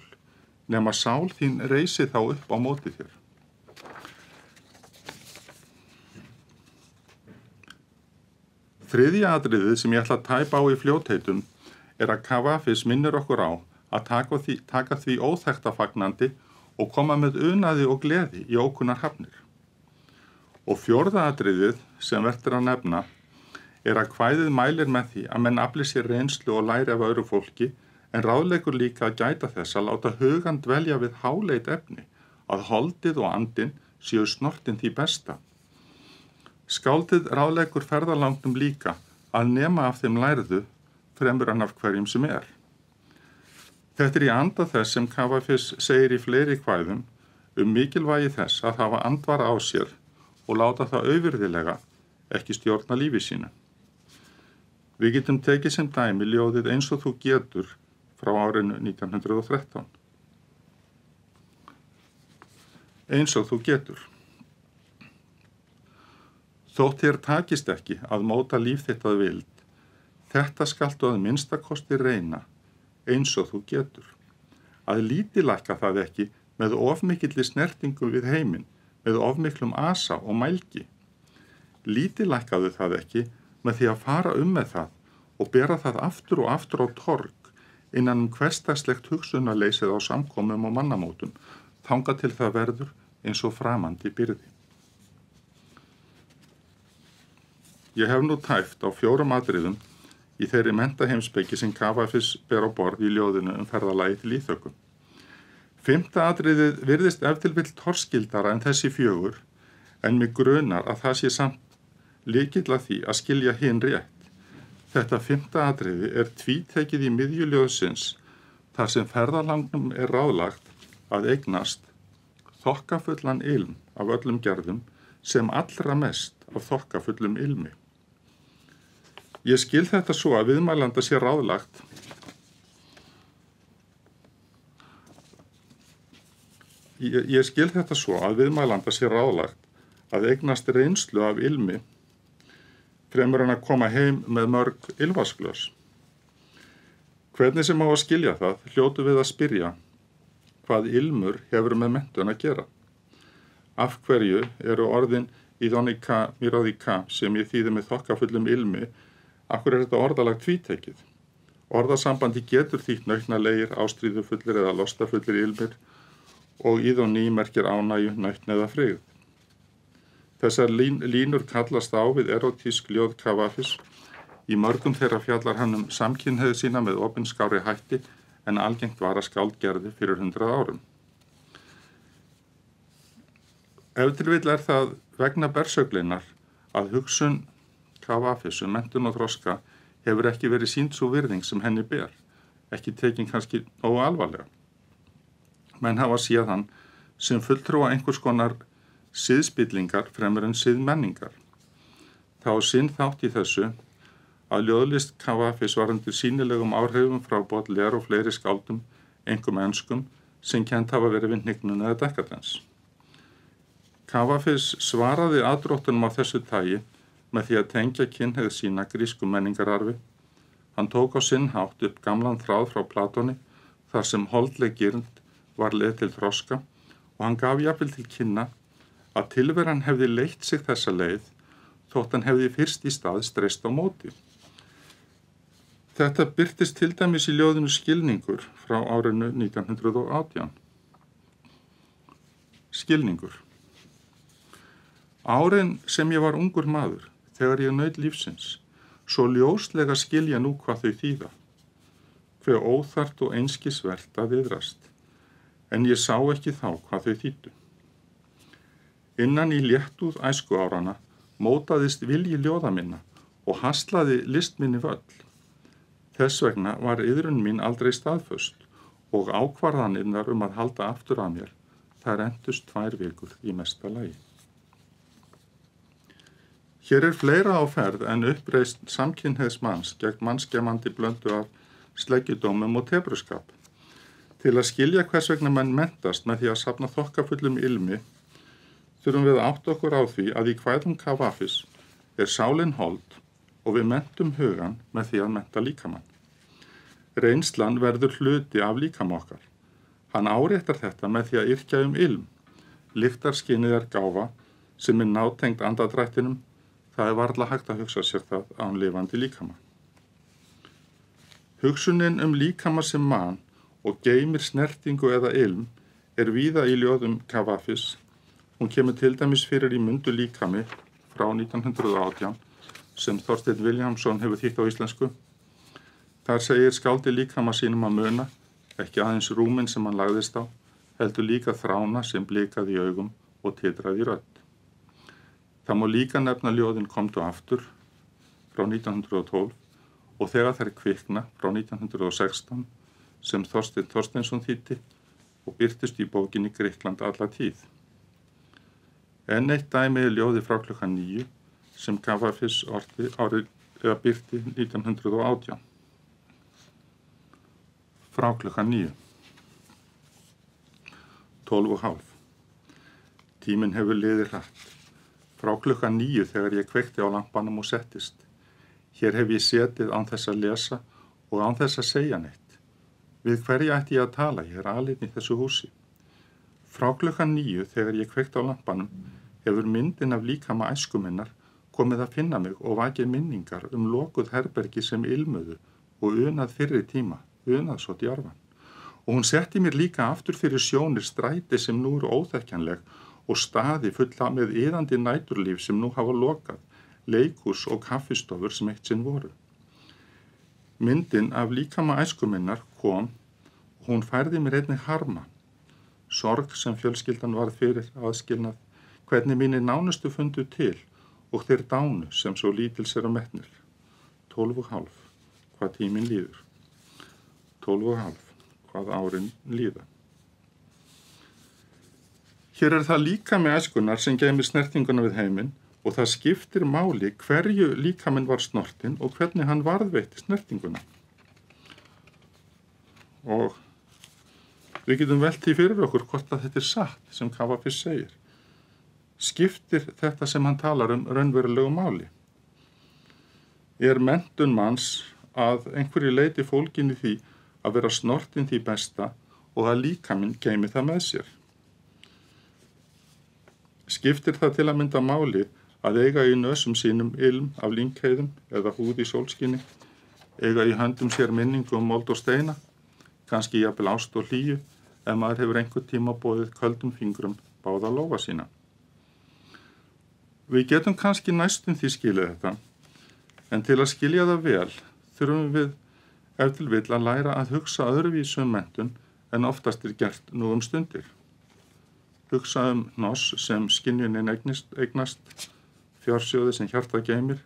nema sál þín reisi þá upp á móti þér. Þriðja atriðið sem ég ætla að tæpa á í fljótheitum er að Kavafis minnir okkur á að taka því óþekkta fagnandi og koma með unaði og gleði í ókunnar hafnir. Og 4. atriðið sem vert að nefna er að kvæðið mælir með því að menn afli sér reynslu og læri af öðru fólki, en ráðleikur líka að gæta þess að láta hugan dvelja við háleit efni, að holdið og andinn séu snortin því besta. Skáldið ráðleikur ferðalangnum líka að nema af þeim lærðu fremur en af hverjum sem er. Þetta er í anda þess sem Kavafis segir í fleiri kvæðum mikilvægi þess að hafa andvara á sér og láta það auvirðilega ekki stjórna lífi sínu. Við getum tekið sem dæmi ljóðið Eins og þú getur frá árinu 1913. Eins og þú getur. Þótt þér takist ekki að móta líf þitt að vild, þetta skaltu að minnstakosti reyna, eins og þú getur. Að lítillækka það ekki með ofmikilli snertingu við heiminn, með ofmiklum asa og mælgi. Lítillækkaðu það ekki með því að fara með það og bera það aftur og aftur á torg innan hversdagslegt hugsunarleysið á samkomum og mannamótum, þangað til það verður eins og framandi byrði. Ég hef nú tæft á 4 atriðum í þeirri menntaheimspeki sem Kavafis ber á borð í ljóðinu ferðalagi til íþöku. 5. atriðið virðist ef til vill torskildara en þessi 4, en mig grunar að það sé samt lykill að því að skilja hinn rétt. Þetta 5. atriði er tvítekið í miðju ljóðsins, þar sem ferðalangnum er ráðlagt að eignast þokkafullan ilm af öllum gerðum, sem allra mest af þokkafullum ilmi. Ég skil þetta svo að viðmælanda sé ráðlagt Ég skil þetta svo að viðmælanda sé ráðlagt að eignast reynslu af ilmi fremur en að koma heim með mörg ylfasglös. Hvernig sem á að skilja það, hljótu við að spyrja hvað ilmur hefur með menntun að gera. Af hverju eru orðin ironika, mirodika sem ég þýði með þokkafullum ilmi, af hverju þetta orðalag tvítekið? Orðasambandi getur þýtt nautnalegir, ástríðufullir eða lostafullir ilmir og ironí merkir ánægju, nautn eða frigð. Þessar línur kallast á við erotísk ljóð Kavafis. Í mörgum þeirra fjallar hann samkynhneigð sína með opinskári hætti en algengt var að skáld gerði fyrir 100 árum. Ef til vill það vegna bersöglinnar að hugsun Kavafis menntun og þroska hefur ekki verið sýnd sú virðing sem henni ber, ekki tekin kannski nógu alvarlega. Menn hafa séð hann sem fulltrúa einhvers konar siðspillingar fremur en siðmenningar. Þá sinn þátt í þessu að ljóðlist Kavafis var undir sýnilegum áhrifum frá Baudelaire og fleiri skáldum, einkum enskum, sem kennt hafa verið við hnignun eða dekadens. Kavafis svaraði aðdróttunum af þessu tagi með því að tengja kynhneigð sína grískum menningararfi. Hann tók á sinn hátt upp gamlan þráð frá Platóni, þar sem holdleg girnd var leið til þroska og hann gaf jafnvel til kynna að tilveran hefði leitt sig þessa leið þótt hann hefði fyrst í stað streyst á móti. Þetta birtist til dæmis í ljóðinu Skilningur frá árinu 1918. Skilningur. Árin sem ég var ungur maður, þegar ég naut lífsins, svo ljóslega skilja nú hvað þau þýða, hve óþarft og einskisvert að viðrast, en ég sá ekki þá hvað þau þýddu. Innan í léttúð æskuárana mótaðist vilji ljóða minna og haslaði list minni völl. Þess vegna var iðrun mín aldrei staðföst og ákvarðanirnar að halda aftur að mér, þær entust 2 vikur í mesta lagi. Hér fleira á ferð en uppreist samkynhneigðs manns gegn mannskemmandi blöndu af sleggjudómum og tepruskap. Til að skilja hvers vegna menn menntast með því að safna þokkafullum ilmi, þurfum við að átta okkur á því að í kvæðum Kavafis sálin hold og við menntum hugan með því að mennta líkamann. Reynslan verður hluti af líkama okkar. Hann áréttar þetta með því að yrkja ilm. Lyktarskynið gáfa sem nátengt andadrættinum. Það varla hægt að hugsa sér það án lifandi líkama. Hugsunin líkama sem mann og geymir snertingu eða ilm víða í ljóðum Kavafis. Hún kemur til dæmis fyrir í Mundu líkami frá 1918 sem Þorsteinn Vilhjálmsson hefur þýtt á íslensku. Þar segir skáldi líkama sínum að muna, ekki aðeins rúminn sem hann lagðist á, heldur líka þrána sem blikaði í augum og titraði í rödd. Það má líka nefna ljóðin Komdu aftur frá 1912 og Þegar þær kvikna frá 1916 sem Þorsteinn Þorsteinsson þýddi og birtist í bókinni Grikkland alla tíð. Enn eitt dæmi ljóði frá klukkan 9 sem Kavafis birti 1918. Frá klukkan 9. 12:30. Tíminn hefur liðið hratt. Frá klukkan 9 þegar ég kveikti á lampanum og settist. Hér hef ég setið án þess að lesa og án þess að segja neitt. Við hverja ætti ég að tala? Ég aleinn í þessu húsi. Frá klukkan 9 þegar ég kveikti á lampanum hefur myndin af líkama æsku minnar komið að finna mig og vakið minningar lokuð herbergi sem ilmuðu og unað fyrri tíma, unað svo djarfan. Og hún setti mér líka aftur fyrir sjónir stræti sem nú óþekkjanleg og staði fulla með iðandi næturlíf sem nú hafa lokað, leikhús og kaffistofur sem eitt sinn voru. Myndin af líkama æsku minnar kom og hún færði mér einnig harma, sorg sem fjölskyldan varð fyrir aðskilnað, hvernig mínir nánustu fundu til og þeir dánu sem svo lítils og metnir. 12:30, hvað tíminn líður. 12:30, hvað árin líða. Hér það líkami æskunnar sem geymir snertinguna við heiminn og það skiptir máli hverju líkaminn var snortinn og hvernig hann varðveitti snertinguna. Og við getum velt því fyrir okkur hvort að þetta satt sem Kavafis segir. Skiptir þetta sem hann talar raunverulegu máli? Menntun manns að einhverju leyti fólgin í því að vera snortin því besta og að líkaminn geymi það með sér. Skiptir það til að mynda máli að eiga í nösum sínum ilm af lyngheiðum eða húð í sólskini, eiga í höndum sér minningu um mold og steina, kannski jafnvel ást og hlýju, ef maður hefur einhver tíma boðið köldum fingrum báða lófa sína. Við getum kannski næstum því skilið þetta, en til að skilja það vel þurfum við ef til vill að læra að hugsa öðruvísu menntun en oftast gert nú stundir. Hugsa hnoss sem skynjunin eignast, fjársjóði sem hjartað geymir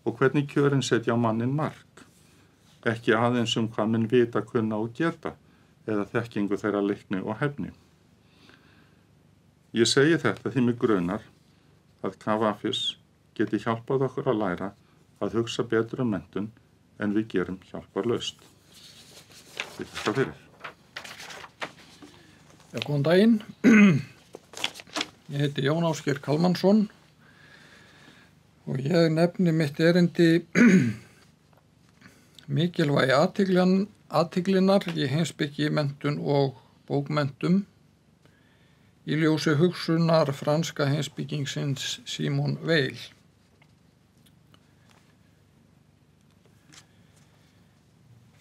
og hvernig kjörin setja á mannin mark. Ekki aðeins hvað menn vita, kunna og geta eða þekkingu þeirra leikni og hæfni. Ég segi þetta því mig grunar að Kavafis geti hjálpað okkur að læra að hugsa betur menntun en við gerum hjálparlaust. Ég þakka fyrir. Já, góðan daginn. Ég heiti Jón Ásgeir Kalmansson og ég nefni mitt erindi mikilvægi athyglinnar í heimspeki, menntun og bókmenntum í ljósi hugsunar franska heimspekingsins Simone Weil.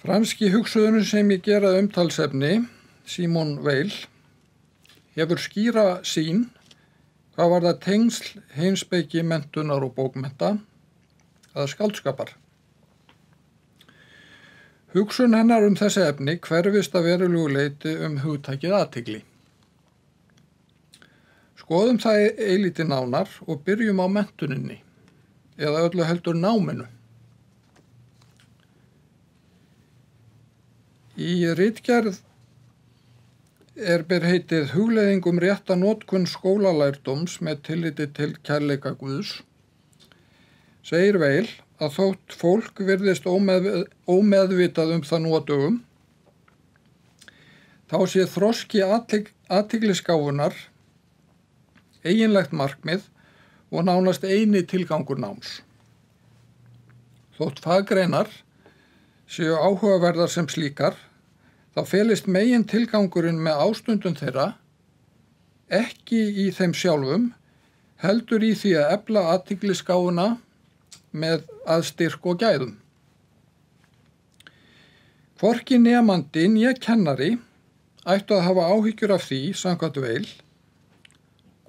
Franski hugsuðurinn sem ég gera umtalsefni, Simone Weil, hefur skýra sýn hvað var það tengsl heimspeki, menntunar og bókmennta að skáldskapar. Hugsun hennar þessi efni hverfist að verulegu leyti hugtakið athygli. Skoðum það eilítið nánar og byrjum á menntuninni, eða öllu heldur náminu. Í ritgerð ber heitið Hugleiðing rétta notkun skólalærdóms með tilliti til kærleika Guðs, segir Weil að þótt fólk virðist ómeðvitað það nú á dögum, þá sé þroski athyglisgáfunnar eiginlegt markmið og nánast eini tilgangur náms. Þótt faggreinar séu áhugaverðar sem slíkar, þá felist megin tilgangurinn með ástundun þeirra ekki í þeim sjálfum, heldur í því að efla athyglisgáfuna með styrk og gæðum. Hvorki nemandi né kennari ættu að hafa áhyggjur af því, samkvæmt Weil,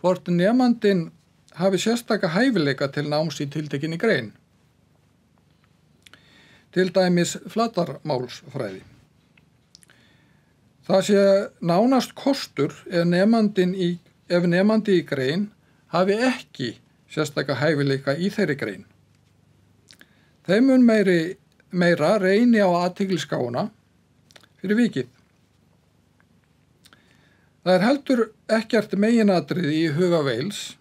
hvort nemandinn hafi sérstaka hæfileika til náms í tiltekinni grein, til dæmis flatarmálsfræði. Það sé nánast kostur ef nemandi í grein hafi ekki sérstaka hæfileika í þeirri grein. Þeim mun meira reyni á athyglisgáfuna fyrir vikið. Það heldur ekkert meginatriði í huga Weils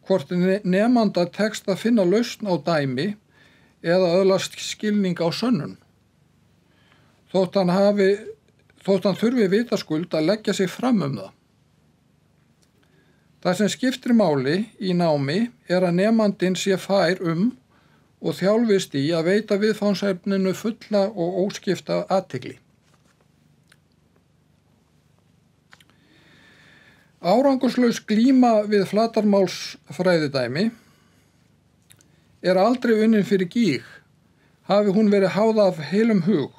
hvort nemanda tekst að finna lausn á dæmi eða öðlast skilning á sönnun. Þótt hann þurfi vitaskuld að leggja sig fram það. Það sem skiptir máli í námi að nemandinn sé fær og þjálfist í að veita viðfangsefninu fulla og óskipta athygli. Árangurslaus glíma við flatarmálsfræðidæmi aldrei unnin fyrir gíg, hafi hún verið háð af heilum hug.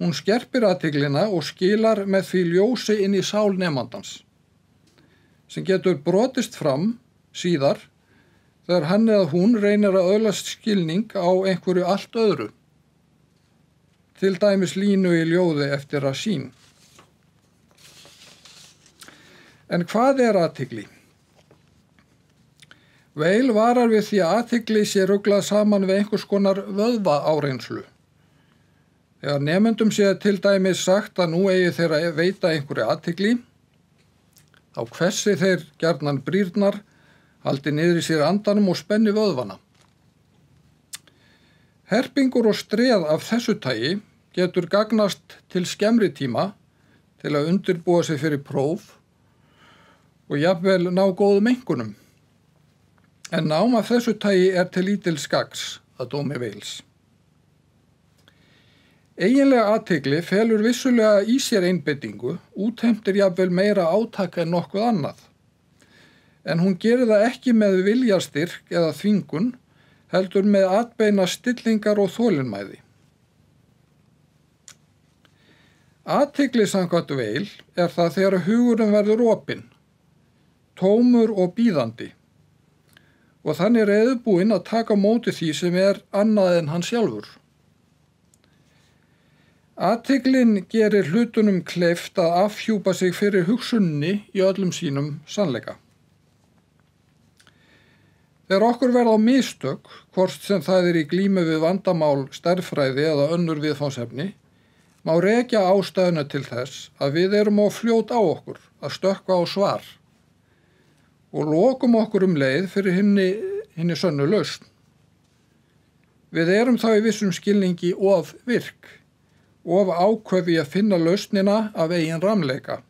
Hún skerpir athyglina og skilar með því ljósi inn í sál nemandans, sem getur brotist fram síðar þegar hann eða hún reynir að öðlast skilning á einhverju allt öðru, til dæmis línu í ljóði eftir Racine. En hvað athygli? Weil varar við því að athygli sé ruglað saman við einhvers konar vöðvaáreynslu. Þegar nemendum sé til dæmis sagt að nú eigi þeir að veita einhverju athygli, þá hvessi þeir gjarnan brýrnar, haldi niður í sér andanum og spenni vöðvana. Herpingur og streð af þessu tagi getur gagnast til skemmri tíma til að undirbúa sig fyrir próf og jafnvel ná góðum einkunnum. En nám af þessu tagi til lítils gagns að dómi Weils. Eiginlega athygli felur vissulega í sér einbeitingu, útheimtir jafnvel meira átak en nokkuð annað. En hún gerir það ekki með viljastyrk eða þvingun, heldur með atbeina stillingar og þolinmæði. Athygli samkvæmt Weil er það þegar hugurinn verður opinn, tómur og bíðandi, og þannig reiðubúinn að taka á móti því sem er annað en hann sjálfur. Athyglin gerir hlutunum kleift að afhjúpa sig fyrir hugsunni í öllum sínum sannleika. Þegar okkur verða á mistök, hvort sem það er í glímu við vandamál, stærðfræði eða önnur viðfangsefni, má rekja ástæðuna til þess að við erum of fljót á okkur að stökkva á svar og lokum okkur leið fyrir hinni sönnu lausn. Við erum þá í vissum skilningi of virk, of ákvefi að finna lausnina af eigin ramleika,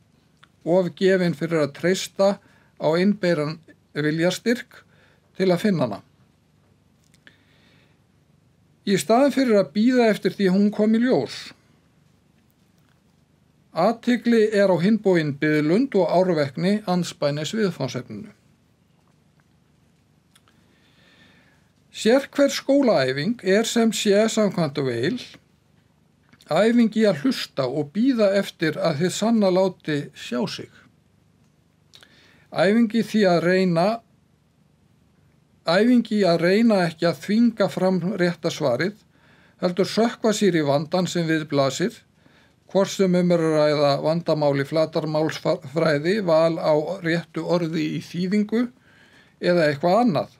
of gefin fyrir að treysta á innbeiran viljastyrk til að finna hana. Í staðinn fyrir að bíða eftir því hún kom í ljós. Athygli er á hinn bóginn biðlund og árvekni andspænis viðfangsefninu. Sérhver skólaæfing er sem sé samkvæmt Weil æfing í að hlusta og bíða eftir að þið sanna láti sjá sig. Æfing í að reyna ekki að þvinga fram rétta svarið, heldur sökkva sér í vandann sem við blasir, hvort sem er að ræða vandamáli flatarmálsfræði, val á réttu orði í þýðingu eða eitthvað annað,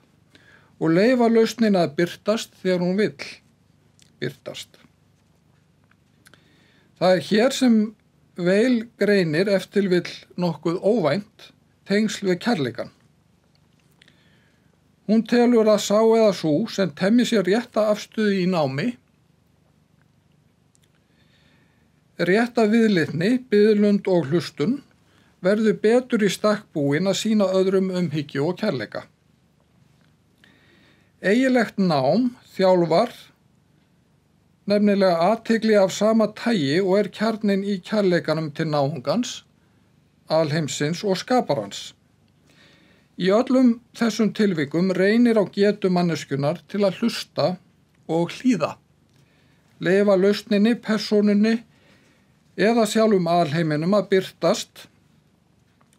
og leyfa lausnin að birtast þegar hún vill birtast. Það er hér sem Weil greinir eftir vill nokkuð óvænt tengsl við kærleikann. Hún telur að sá eða sú sem temmi sér rétta afstöðu í námi, rétta viðlitni, biðlund og hlustun, verður betur í stakk búin að sýna öðrum umhyggju og kærleika. Eigilegt nám þjálfar nefnilega athygli af sama tagi og er kjarninn í kærleikanum til náungans, alheimsins og skaparans. Í öllum þessum tilvikum reynir á getu manneskjunnar til að hlusta og hlýða, leyfa lausninni, persónunni eða sjálfum alheiminum að birtast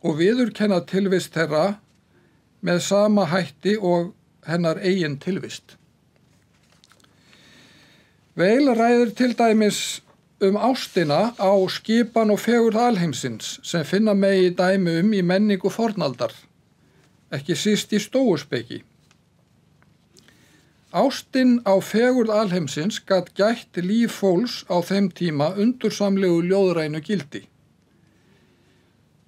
og viðurkenna tilvist þeirra með sama hætti og hennar eigin tilvist. Weil ræðir til dæmis ástina á skipan og fegurð alheimsins sem finna megi dæmi í menningu fornaldar, ekki síst í stóuspeki. Ástin á fegurð alheimsins gat gætt líf fólks á þeim tíma undursamlegu ljóðrænu gildi.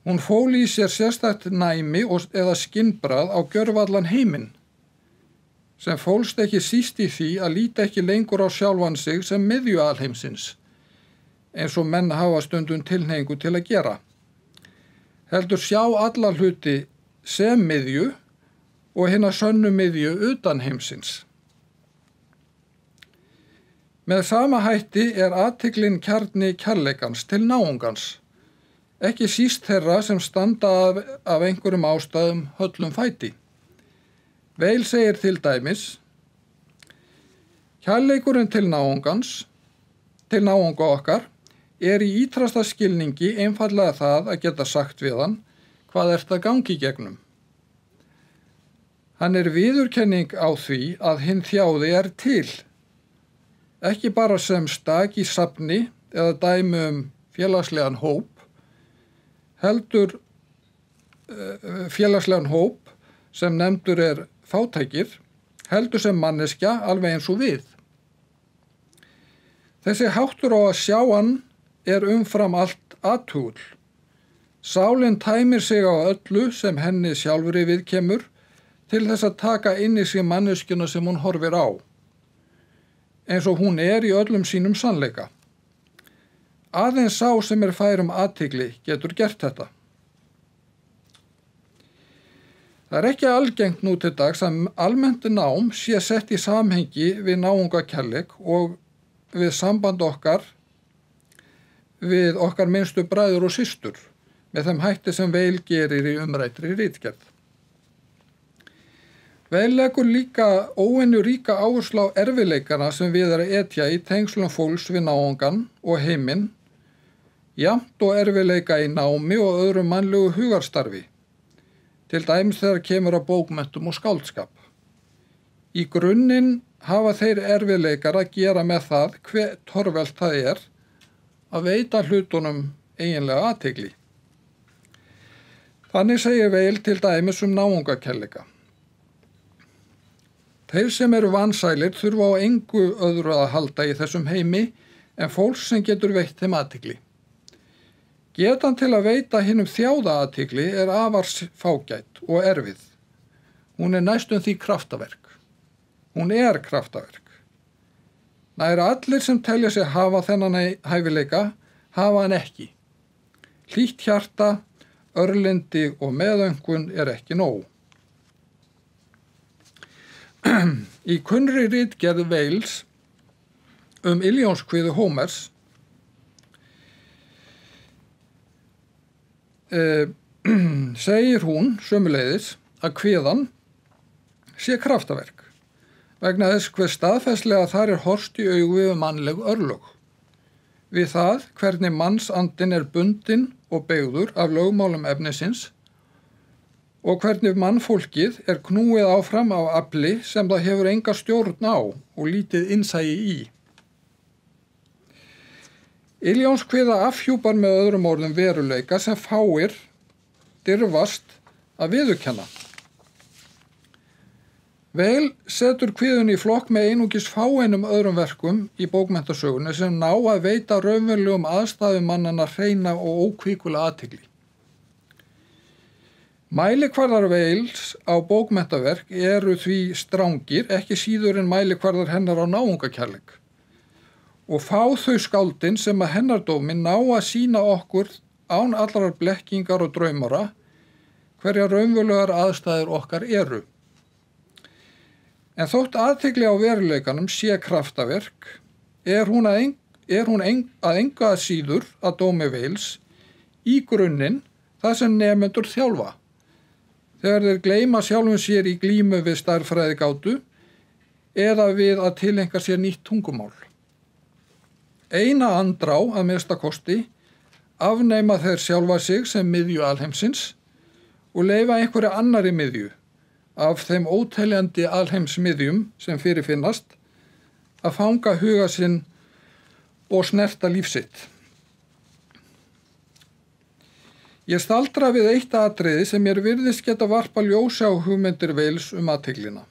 Hún fól í sér sérstakt næmi eða skinnbragð á gjörvallan heiminn, sem fólst ekki síst í því að líta ekki lengur á sjálfan sig sem miðju alheimsins, eins og menn hafa stundum tilhneigingu til að gera. Heldur sjá alla hluti sem miðju og hina sönnu miðju utan heimsins. Með sama hætti er athyglin kjarni kærleikans til náungans, ekki síst þeirra sem standa af einhverjum ástæðum höllum fæti. Weil segir til dæmis: kærleikurinn til náunga okkar, er í ítrasta skilningi einfaldlega það að geta sagt við hann hvað ert að gangi gegnum. Hann er viðurkenning á því að hinn þjáði er til, ekki bara sem stak í safni eða dæmi félagslegan hóp, heldur félagslegan hóp sem nefndur er fátækir, heldur sem manneskja alveg eins og við. Þessi háttur á að sjá hann er umfram allt athugul. Sálin tæmir sig á öllu sem henni sjálfri viðkemur til þess að taka inn í sig manneskjuna sem hún horfir á, eins og hún er í öllum sínum sannleika. Aðeins sá sem er fær athygli getur gert þetta. Það er ekki algengt nú til dags að almennt nám sé sett í samhengi við náungakærleik og við samband okkar við okkar minnstu bræður og systur með þeim hætti sem Weil gerir í umrættri ritgerð. Weil leggur líka óvenju ríka áherslu á erfiðleikana sem við að etja í tengslum fólks við náungan og heiminn, jafnt og erfiðleika í námi og öðru mannlegu hugarstarfi, til dæmis þegar kemur að bókmenntum og skáldskap. Í grunninn hafa þeir erfiðleikar að gera með það hve torvelt það er að veita hlutunum eiginlega athygli. Þannig segir Weil til dæmis náungakelleika. Þeir sem eru vansælir þurfa á engu öðru að halda í þessum heimi en fólks sem getur veitt þeim athygli. Getan til að veita hinum þjáða athygli er afar fágæt og erfið. Hún er næstum því kraftaverk. Hún er kraftaverk. Nær allir sem telja sig hafa þennan hæfileika hafa hann ekki. Hlýtt hjarta, örlyndi og meðöngun er ekki nóg. Í kunnri ritgerð Weils Iljónskviðu Hómers segir hún sömuleiðis að kviðan sé kraftaverk vegna þess hver staðfestlega þar er horfst í augu við mannleg örlög, við það hvernig mannsandinn er bundinn og beygður af lögmálum efnisins og hvernig mannfólkið er knúið áfram á afli sem það hefur enga stjórn á og lítið innsæi í. Iljónskviða afhjúpar með öðrum orðum veruleika sem fáir dirfast að viðurkenna. Weil setur kviðun í flokk með einungis fáeinum öðrum verkum í bókmenntasögunni sem ná að veita raunverulegum aðstæðum mannanna hreina og óhvíkulega athygli. Mælikvarðar Weils á bókmenntaverk eru því strangir, ekki síður en mælikvarðar hennar á náungakærleik. Og fá þau skáldin sem að hennardómi ná að sýna okkur án allrar blekkingar og draumara hverja raunverulegar aðstæður okkar eru. En þótt athygli á veruleikanum sé kraftaverk, er hún að engu að síður að dómi Weils í grunninn það sem nemendur þjálfa, þegar þeir gleyma sjálfum sér í glímu við stærðfræðigátu eða við að tileinka sér nýtt tungumál. Eina andrá að minnsta kosti afnema þeir sjálfa sig sem miðju alheimsins og leyfa einhverju annari miðju af þeim óteljandi alheimsmiðjum sem fyrirfinnast að fanga huga sinn og snerta líf sitt. Ég staldra við eitt atriði sem mér virðist geta varpa ljósi á hugmyndir Weils athyglina.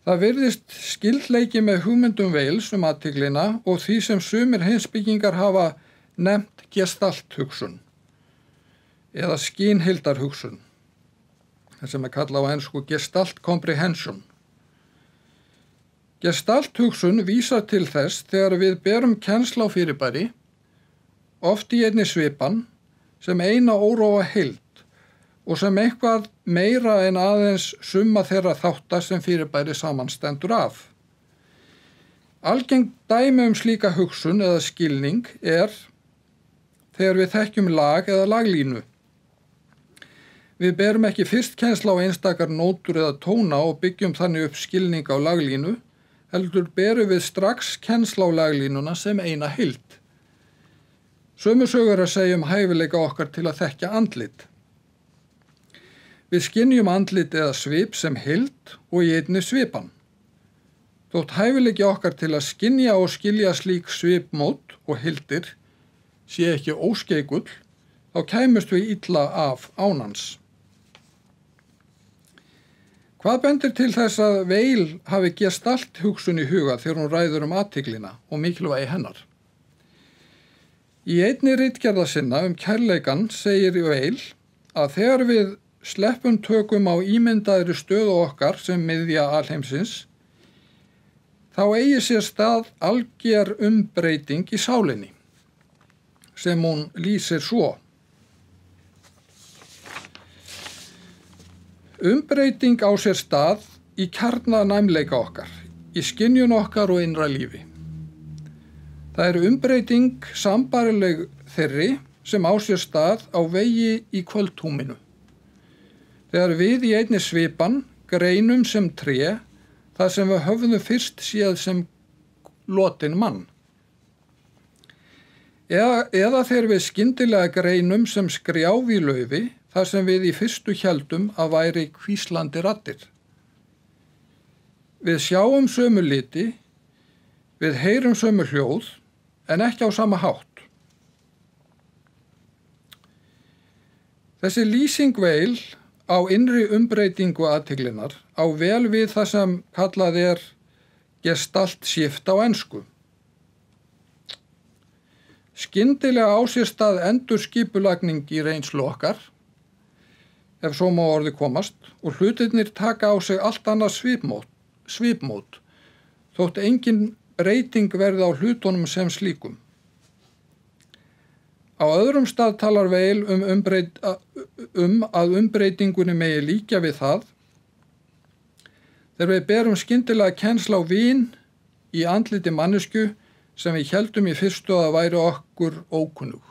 Það virðist skyldleiki með hugmyndum Weils athyglina og því sem sumir heimspekingar hafa nefnt gestalthugsun eða skynheildarhugsun, það sem kallað á ensku gestalt comprehension. Gestalthugsun vísar til þess þegar við berum kennsl á fyrirbæri, oft í einni svipan, sem eina óróa heild og sem eitthvað meira en aðeins summa þeirra þáttar sem fyrirbæri samanstendur af. Algengt dæmi slíka hugsun eða skilning er þegar við þekkjum lag eða laglínu. Við berum ekki fyrst kennsl á einstakar nótur eða tóna og byggjum þannig upp skilning á laglínu, heldur berum við strax kennsl á laglínuna sem eina heild. Sömu sögur að segja hæfileika okkar til að þekkja andlit. Við skynjum andlit eða svip sem heild og í einni svipan. Þótt hæfileiki okkar til að skynja og skilja slík svipmót og heildir sé ekki óskeikull, þá kæmust við illa af án hans. Hvað bendir til þess að Weil hafi gestalthugsun í huga þegar hún ræður athyglina og mikilvægi hennar? Í einni ritgerða sinna kærleikan segir Weil að þegar við sleppum tökum á ímyndaðri stöðu okkar sem miðja alheimsins, þá eigi sér stað alger umbreyting í sálinni, sem hún lýsir svo. Umbreyting á sér stað í kjarnanæmleika okkar, í skynjun okkar og innra lífi. Það er umbreyting sambærileg þeirri sem á sér stað á vegi í kvöldhúminu. Þegar við í einni svipan greinum sem tré þar sem við höfðum fyrst séð sem lotinn mann. Eða þegar við skyndilega greinum sem skrjáf í laufi þar sem við í fyrstu héldum að væri hvíslandi raddir. Við sjáum sömu liti, við heyrum sömu hljóð, en ekki á sama hátt. Þessi lýsing Weil á innri umbreytingu athyglinnar á vel við það sem kallað er gestalt shift á ensku. Skyndilega á sér stað endurskipulagning í reynslu okkar, ef svo má orði komast, og hlutirnir taka á sig allt annað svipmót, þótt engin breyting verði á hlutunum sem slíkum. Á öðrum stað talar Weil að umbreytingunni megi líkja við það þegar við berum skyndilega kennsl á vín í andliti manneskju sem við héldum í fyrstu að væri okkur ókunnug.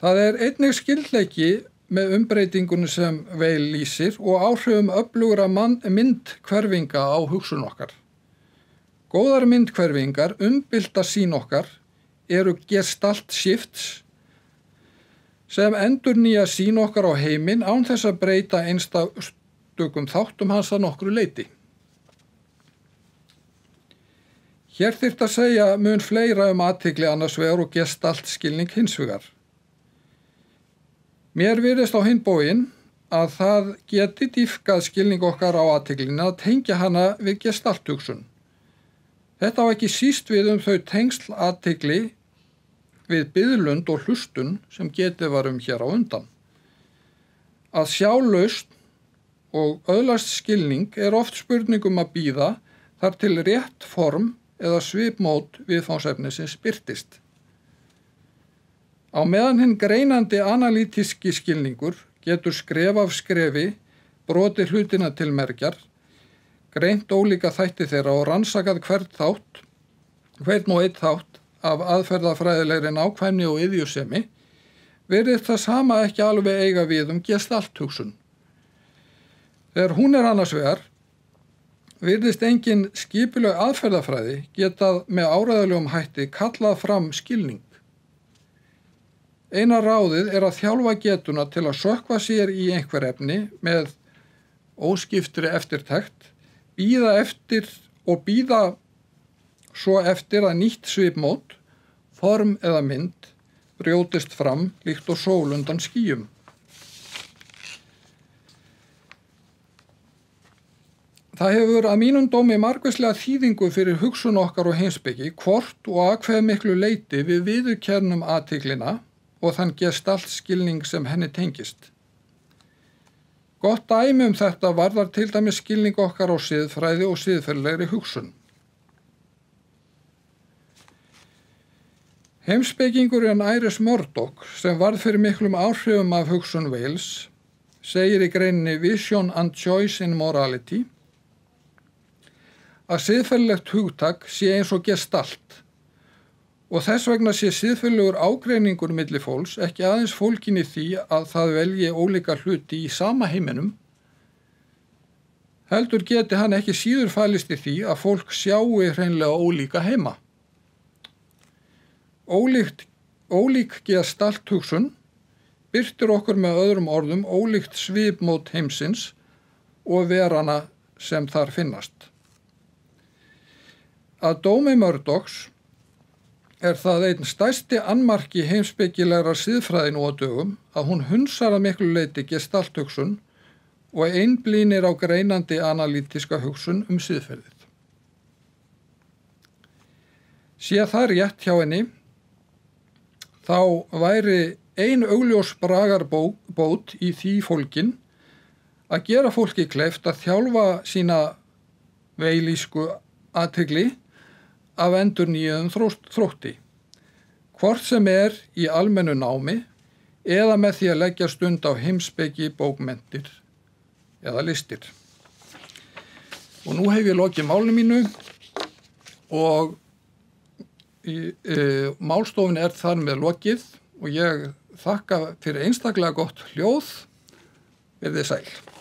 Það er einnig skyldleiki með umbreytingunni sem Weil lýsir og áhrifum öflugra myndhverfinga á hugsun okkar. Góðar myndhverfingar umbylta sýn okkar eru gestalt shifts sem endurnýja sýn okkar á heiminn án þess að breyta einstökum þáttum hans að nokkru leyti. Hér þyrfti að segja mun fleira athygli annars vegar og gestalt skilning hins vegar. Mér virðist á hinn bóginn að það geti dýpkað skilning okkar á athyglinni að tengja hana við gestalthugsun. Þetta á ekki síst við þau tengsl athygli við biðlund og hlustun sem getið var hér á undan. Að sjá lausn og öðlast skilning er oft spurningum að bíða þar til rétt form eða svipmót viðfangsefnisins birtist. Á meðan hinn greinandi analítíski skilningur getur skref af skrefi brotið hlutina til mergjar, greint ólíka þætti þeirra og rannsakað hvern og einn þátt af aðferðafræðilegri nákvæmni og iðjusemi, virðist það sama ekki alveg eiga við gestalthugsun. Þegar hún er annars vegar, virðist engin skipuleg aðferðafræði getað með áræðilegum hætti kallað fram skilning. Eina ráðið er að þjálfa getuna til að sökkva sér í einhver efni með óskiptri eftirtekt, bíða svo eftir að nýtt svipmót, form eða mynd, brjótist fram líkt og sól undan skýjum. Það hefur að mínum dómi margvíslega þýðingu fyrir hugsun okkar og heimspeki hvort og að hve miklu leyti við viðurkennum athyglina og þann gestalt skilning sem henni tengist. Gott dæmi þetta varðar til dæmis skilning okkar á siðfræði og siðferðilegri hugsun. Heimspekingurinn Iris Murdoch, sem varð fyrir miklum áhrifum af hugsun Weils, segir í greininni Vision and Choice in Morality að siðferðilegt hugtak sé eins og gestalt og þess vegna sé siðferðilegur ágreiningur milli fólks ekki aðeins fólkin í því að það velji ólíka hluti í sama heiminum, heldur geti hann ekki síður falist í því að fólk sjái hreinlega ólíka heima. Ólík gestalthugsun birtir okkur með öðrum orðum ólíkt svipmót heimsins og verana sem þar finnast. Að dómi Murdochs er það einn stærsti annmarki heimspekilegrar siðfræði nú á dögum að hún hunsar að miklu leyti gestalthugsun og einblínir á greinandi analítíska hugsun siðferðið. Sé það rétt hjá henni, þá væri ein augljós bragarbót í því fólkin að gera fólki kleift að þjálfa sína veilísku athygli af endurnýjuðum þrótti, hvort sem er í almennu námi eða með því að leggja stund á heimspeki, bókmenntir eða listir. Og nú hef ég lokið máli mínu og málstofun þar með lokið og ég þakka fyrir einstaklega gott hljóð. Verðið sæl.